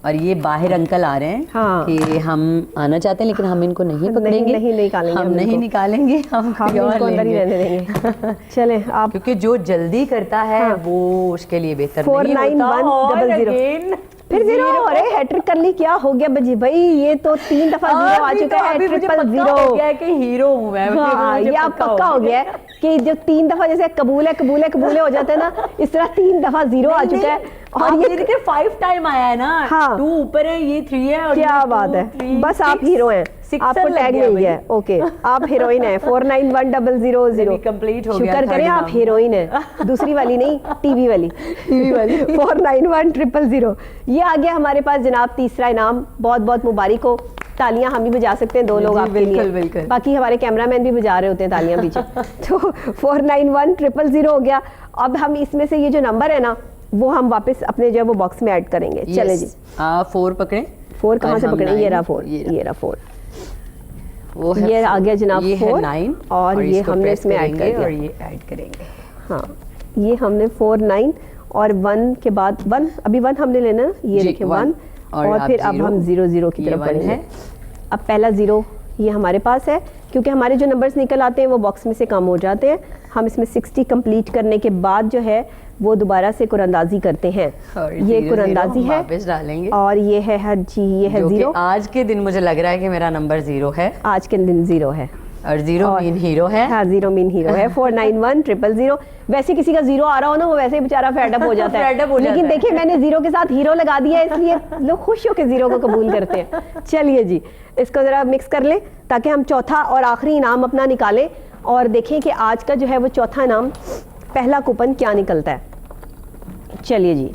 और ये बाहर अंकल आ रहे हैं हाँ। कि हम आना चाहते हैं लेकिन हम इनको नहीं पकड़ेंगे, नहीं निकालेंगे, हम नहीं निकालेंगे, हम इनको अंदर ही रहने देंगे। चले आप, क्योंकि जो जल्दी करता है हाँ। वो उसके लिए बेहतर नहीं होता। 49100 फिर 0। अरे हैट्रिक कर ली, क्या हो गया बजी भाई, ये तो 3 दफा 0 आ चुका है। ट्रिपल 0 कि हीरो हूं मैं। हाँ ये आप पक्का हो गया है कि जब 3 दफा जैसे कबूल है हो जाते हैं ना, इस तरह 3 दफा 0 आ चुका है। और ये 5 टाइम आया है ना। हाँ। 2 ऊपर है, ये 3 है और क्या बात है, बस आप हीरो हैं, आपको टैग मिल गया है। ओके आप हीरोइन हैं। 491000 कंप्लीट हो गया। शुक्र करें आप हीरोइन हैं, दूसरी वाली नहीं, टीवी वाली 491000। ये आ गया हमारे पास जनाब तीसरा इनाम। बहुत बहुत मुबारक हो। तालियां हम भी बजा सकते हैं, 2 लोग आपके लिए, बिल्कुल। बाकी हमारे कैमरामैन भी बजा रहे होते हैं तालियां पीछे। तो 491000 हो गया। अब हम इसमें से ये जो नंबर है ना वो हम वापस अपने जो वो बॉक्स में ऐड करेंगे। चले जी 4 पकड़े। 4 कहाँ से पकड़े, ये रहा 4, ये रहा 4। वो है ये आ गया जनाब ये 4 है 9 और ये हमने इसमें ऐड कर दिया और ये ऐड करेंगे। हाँ ये हमने 4 9 और 1 के बाद 1, अभी 1 हमने लेना ना, ये देखिए 1 और फिर अब हम 0 0 की तरफ बढ़ेंगे। अब पहला 0 ये हमारे पास है, क्योंकि हमारे जो नंबर्स निकल आते हैं वो बॉक्स में से कम हो जाते हैं। हम इसमें 60 कंप्लीट करने के बाद जो है वो दोबारा से कुरानंदाजी करते हैं। ये कुरानंदाजी है वापस डालेंगे और ये है हर जी, ये है 0। आज के दिन मुझे लग रहा है कि मेरा नंबर 0 है। आज के दिन 0 है और 0 मीन हीरो है। हाँ 0 मीन हीरो है। 491000। वैसे किसी का 0 आ रहा हो ना, वो वैसे ही बेचारा फेडअप हो जाता है। लेकिन देखिए मैंने 0 के साथ हीरो लगा दिया है, इसलिए लोग खुश होकर 0 को कबूल करते हैं। चलिए जी इसको जरा मिक्स कर लें ताकि हम चौथा और आखिरी इनाम अपना निकालें और देखें कि आज का जो है वो चौथा इनाम पहला कूपन क्या निकलता है। चलिए जी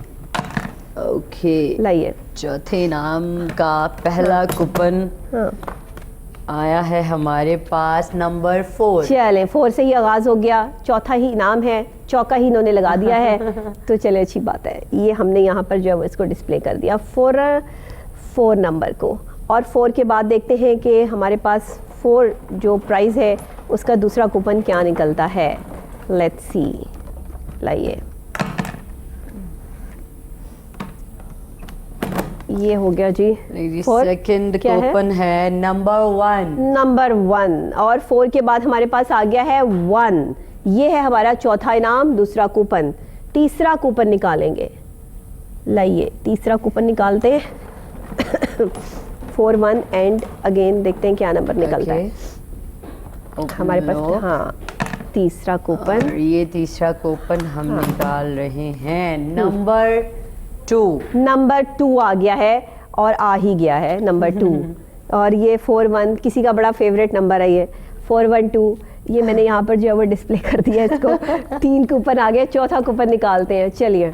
ओके लाइए चौथे इनाम का पहला कूपन हाँ आया है हमारे पास नंबर 4। चलें 4 से ही आगाज़ हो गया, चौथा ही इनाम है, चौका ही इन्होंने लगा दिया है। तो चले अच्छी बात है, ये हमने यहाँ पर जो है इसको डिस्प्ले कर दिया 4 नंबर को। और 4 के बाद देखते हैं कि हमारे पास 4 जो प्राइज़ है उसका दूसरा कूपन क्या निकलता है। लेट्स सी लाइए ये हो गया जी। सेकंड कूपन है नंबर 1 और 4 के बाद हमारे पास आ गया है 1। ये है हमारा चौथा इनाम, दूसरा कूपन। तीसरा कूपन निकालेंगे, लाइए तीसरा कूपन निकालते हैं। 4 1 एंड अगेन देखते हैं क्या नंबर निकलता है हमारे पास। हाँ तीसरा कूपन, ये तीसरा कूपन हम निकाल रहे हैं नंबर 2 आ गया है और आ ही गया है नंबर 2। और ये 4 1 किसी का बड़ा फेवरेट नंबर है, ये 4 1 2। ये मैंने यहाँ पर जो है वो डिस्प्ले कर दिया इसको। 3 कूपन आ गए, चौथा कूपन निकालते हैं। चलिए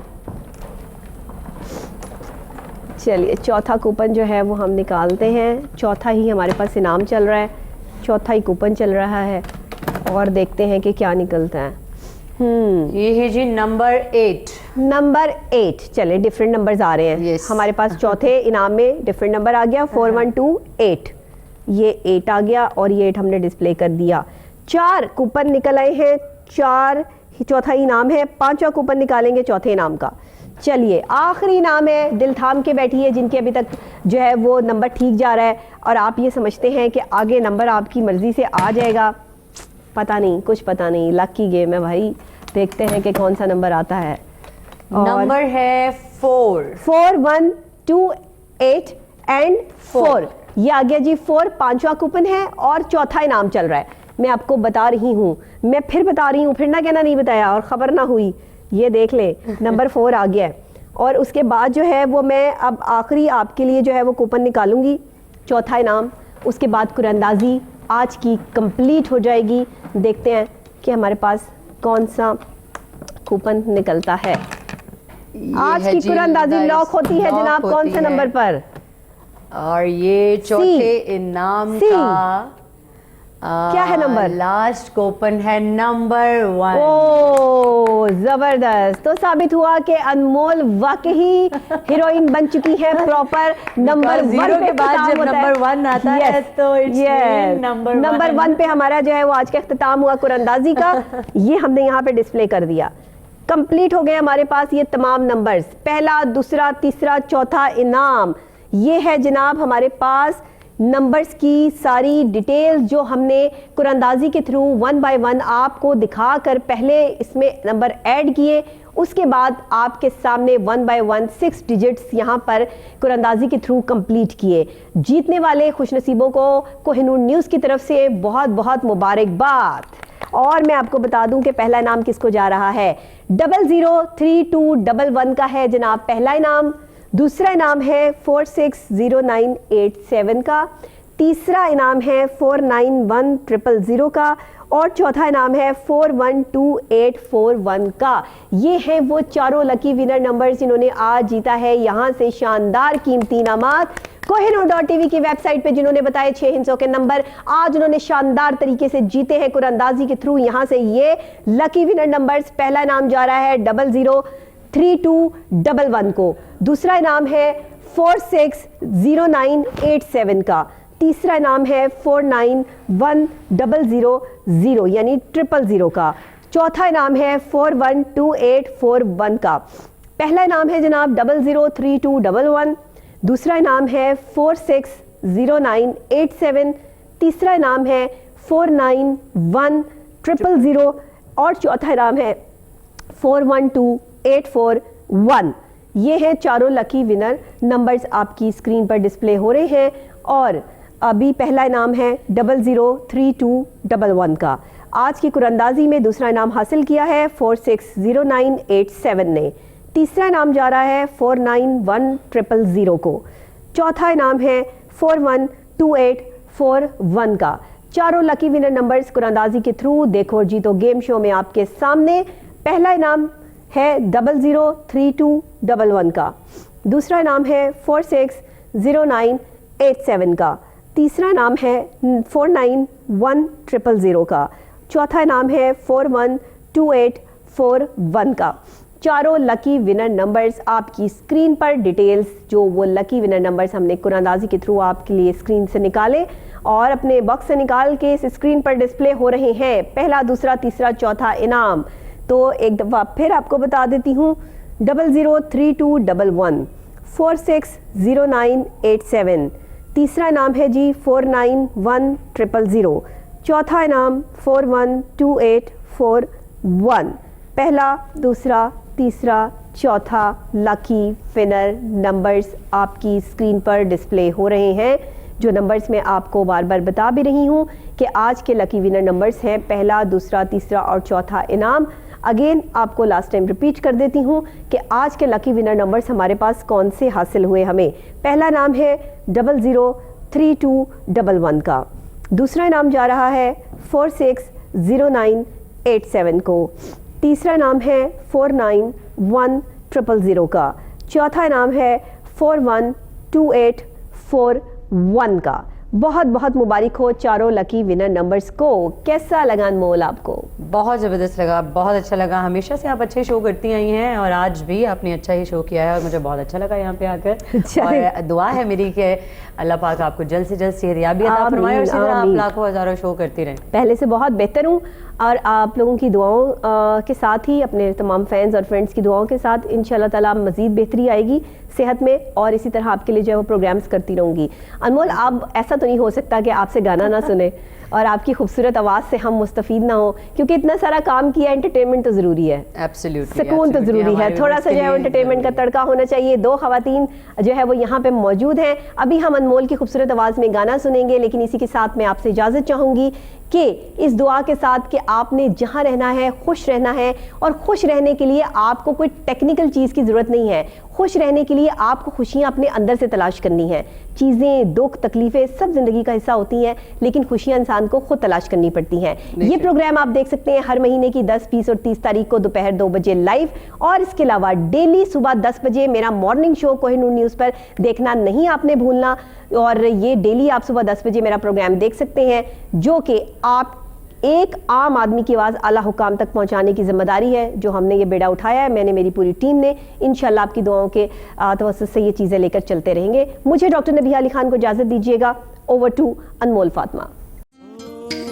चौथा कूपन जो है वो हम निकालते हैं। चौथा ही हमारे पास इनाम चल रहा है, चौथा ही कूपन चल रहा है और देखते हैं कि क्या निकलता है। ये है जी नंबर 8। नंबर 8। चले डिफरेंट नंबर्स आ रहे हैं। Yes. हमारे पास चौथे इनाम में डिफरेंट नंबर आ गया 4128। ये 8 आ गया और ये 8 हमने डिस्प्ले कर दिया। 4 कूपन निकल आए हैं, 4 चौथा इनाम है। 5वां कूपन निकालेंगे चौथे इनाम का। चलिए आखिरी इनाम है, दिल थाम के बैठिए जिनके अभी तक जो है वो नंबर ठीक जा रहा है और आप ये समझते हैं कि आगे नंबर आपकी मर्जी से आ जाएगा। पता नहीं, कुछ पता नहीं, लकी गेम है भाई। देखते हैं कि कौन सा नंबर आता है। नंबर है 4। 4 1 2 8 एंड 4। ये आ गया जी 4। 5वां कूपन है और चौथा इनाम चल रहा है। मैं आपको बता रही हूँ, मैं फिर बता रही हूँ, फिर ना कहना नहीं बताया और ख़बर ना हुई। ये देख ले नंबर 4 आ गया है और उसके बाद जो है वो मैं अब आखिरी आपके लिए जो है वो कूपन निकालूंगी, चौथा इनाम। उसके बाद कुरअंदाजी आज की कंप्लीट हो जाएगी। देखते हैं कि हमारे पास कौन सा कूपन निकलता है। आज की कुरअंदाजी लॉक होती है जनाब कौन से नंबर पर? और ये चौथे इनाम का क्या है नंबर? लास्ट कूपन है नंबर 1। ओ जबरदस्त। तो साबित हुआ कि अनमोल वाकई हीरोइन बन चुकी है प्रॉपर। नंबर 1 के बाद जब नंबर 1 आता है तो इट्स नंबर 1 पे हमारा जो है वो आज का इख्तिताम हुआ कुरअंदाजी का। ये हमने यहाँ पे डिस्प्ले कर दिया। कंप्लीट हो गए हमारे पास ये तमाम नंबर्स। पहला, दूसरा, तीसरा, चौथा इनाम। ये है जनाब हमारे पास नंबर्स की सारी डिटेल्स जो हमने कुरअंदाजी के थ्रू 1 बाय 1 आपको दिखाकर पहले इसमें नंबर ऐड किए, उसके बाद आपके सामने 1 बाय 1 6 डिजिट्स यहाँ पर कुरअंदाजी के थ्रू कंप्लीट किए। जीतने वाले खुशनसीबों को कोहिनूर न्यूज़ की तरफ से बहुत बहुत मुबारकबाद। और मैं आपको बता दूं कि पहला इनाम किसको जा रहा है। 003211 का है जनाब पहला इनाम। दूसरा इनाम है 460987 का। तीसरा इनाम है 491000 का और चौथा इनाम है 412841 का। ये हैं वो चारों लकी विनर नंबर्स जिन्होंने आज जीता है यहाँ से शानदार कीमती इनामात। कोहिनूर.tv की वेबसाइट पे जिन्होंने बताए 6 हिस्सों के नंबर आज उन्होंने शानदार तरीके से जीते हैं कुरअंदाजी के थ्रू। यहाँ से ये लकी विनर नंबर्स, पहला इनाम जा रहा है 003211 को। दूसरा इनाम है 460987 का। तीसरा इनाम है 491000 यानी 000 का। चौथा इनाम है 412841 का। पहला इनाम है जनाब 003211। दूसरा इनाम है 460987। तीसरा इनाम है 491000 और चौथा इनाम है 412841। ये है चारों लकी विनर नंबर्स आपकी स्क्रीन पर डिस्प्ले हो रहे हैं। और अभी पहला इनाम है 003211 का। आज की कुरअंदाजी में दूसरा इनाम हासिल किया है 460987 ने। तीसरा इनाम जा रहा है 491000 को। चौथा इनाम है 412841 का। चारों लकी विनर नंबर्स कुरअंदाजी के थ्रू देखो और जीतो गेम शो में आपके सामने। पहला इनाम है 003211 का। दूसरा इनाम है 460987 का। तीसरा इनाम है 491000 का। चौथा इनाम है 412841 का। चारों लकी विनर नंबर्स आपकी स्क्रीन पर डिटेल्स जो वो लकी विनर नंबर्स हमने कुरअंदाजी के थ्रू आपके लिए स्क्रीन से निकाले और अपने बॉक्स से निकाल के इस स्क्रीन पर डिस्प्ले हो रहे हैं। पहला, दूसरा, तीसरा, चौथा इनाम तो एक दफ़ा फिर आपको बता देती हूँ 003211 460987। तीसरा इनाम है जी 491000। चौथा इनाम 412841। पहला, दूसरा, तीसरा, चौथा लकी विनर नंबर्स आपकी स्क्रीन पर डिस्प्ले हो रहे हैं। जो नंबर्स मैं आपको बार बार बता भी रही हूँ कि आज के लकी विनर नंबर्स हैं पहला, दूसरा, तीसरा और चौथा इनाम। अगेन आपको लास्ट टाइम रिपीट कर देती हूँ कि आज के लकी विनर नंबर्स हमारे पास कौन से हासिल हुए हमें। पहला नाम है 003211 का। दूसरा इनाम जा रहा है 460987 को। तीसरा इनाम है 491000 का। चौथा इनाम है 412841 का। बहुत बहुत मुबारक हो चारों लकी विनर नंबर्स को। कैसा लगा अनमोल आपको? बहुत ज़बरदस्त लगा, बहुत अच्छा लगा। हमेशा से आप अच्छे शो करती आई हैं और आज भी आपने अच्छा ही शो किया है और मुझे बहुत अच्छा लगा यहाँ पे आकर। और दुआ है मेरी कि अल्लाह पाक आपको जल्द से जल्द सेहतयाबी अता फरमाए और इसी तरह आप लाखों हज़ारों शो करती रहें। पहले से बहुत बेहतर हूँ और आप लोगों की दुआओं के साथ ही, अपने तमाम फैंस और फ्रेंड्स की दुआओं के साथ इंशाल्लाह ताला मज़ीद बेहतरी आएगी सेहत में और इसी तरह आपके लिए जो है वो प्रोग्राम्स करती रहूँगी। अनमोल, आप ऐसा तो नहीं हो सकता कि आपसे गाना ना सुने और आपकी खूबसूरत आवाज़ से हम मुस्तफ़ीद ना हो, क्योंकि इतना सारा काम किया, एंटरटेनमेंट तो ज़रूरी है, सुकून तो ज़रूरी है, थोड़ा सा जो है एंटरटेनमेंट का तड़का होना चाहिए। दो ख़वातीन जो है वो यहाँ पे मौजूद हैं। अभी हम अनमोल की खूबसूरत आवाज़ में गाना सुनेंगे, लेकिन इसी के साथ मैं आपसे इजाज़त चाहूँगी कि इस दुआ के साथ कि आपने जहाँ रहना है खुश रहना है, और खुश रहने के लिए आपको कोई टेक्निकल चीज़ की ज़रूरत नहीं है। खुश रहने के लिए आपको खुशियाँ अपने अंदर से तलाश करनी है। चीज़ें, दुख, तकलीफ़ें सब ज़िंदगी का हिस्सा होती हैं, लेकिन खुशियाँ इंसान को खुद तलाश करनी पड़ती हैं। ये प्रोग्राम आप देख सकते हैं हर महीने की 10, 20 और 30 तारीख को दोपहर 2 बजे लाइव, और इसके अलावा डेली सुबह 10 बजे मेरा मॉर्निंग शो कोहिनूर न्यूज़ पर देखना नहीं आपने भूलना। और ये डेली आप सुबह 10 बजे मेरा प्रोग्राम देख सकते हैं, जो कि आप एक आम आदमी की आवाज़ आला हुकाम तक पहुंचाने की जिम्मेदारी है, जो हमने ये बेड़ा उठाया है, मैंने, मेरी पूरी टीम ने। इंशाल्लाह आपकी दुआओं के तवस्सुत से ये चीज़ें लेकर चलते रहेंगे। मुझे डॉक्टर नबीहा अली खान को इजाज़त दीजिएगा। Over to Anmol Fatima.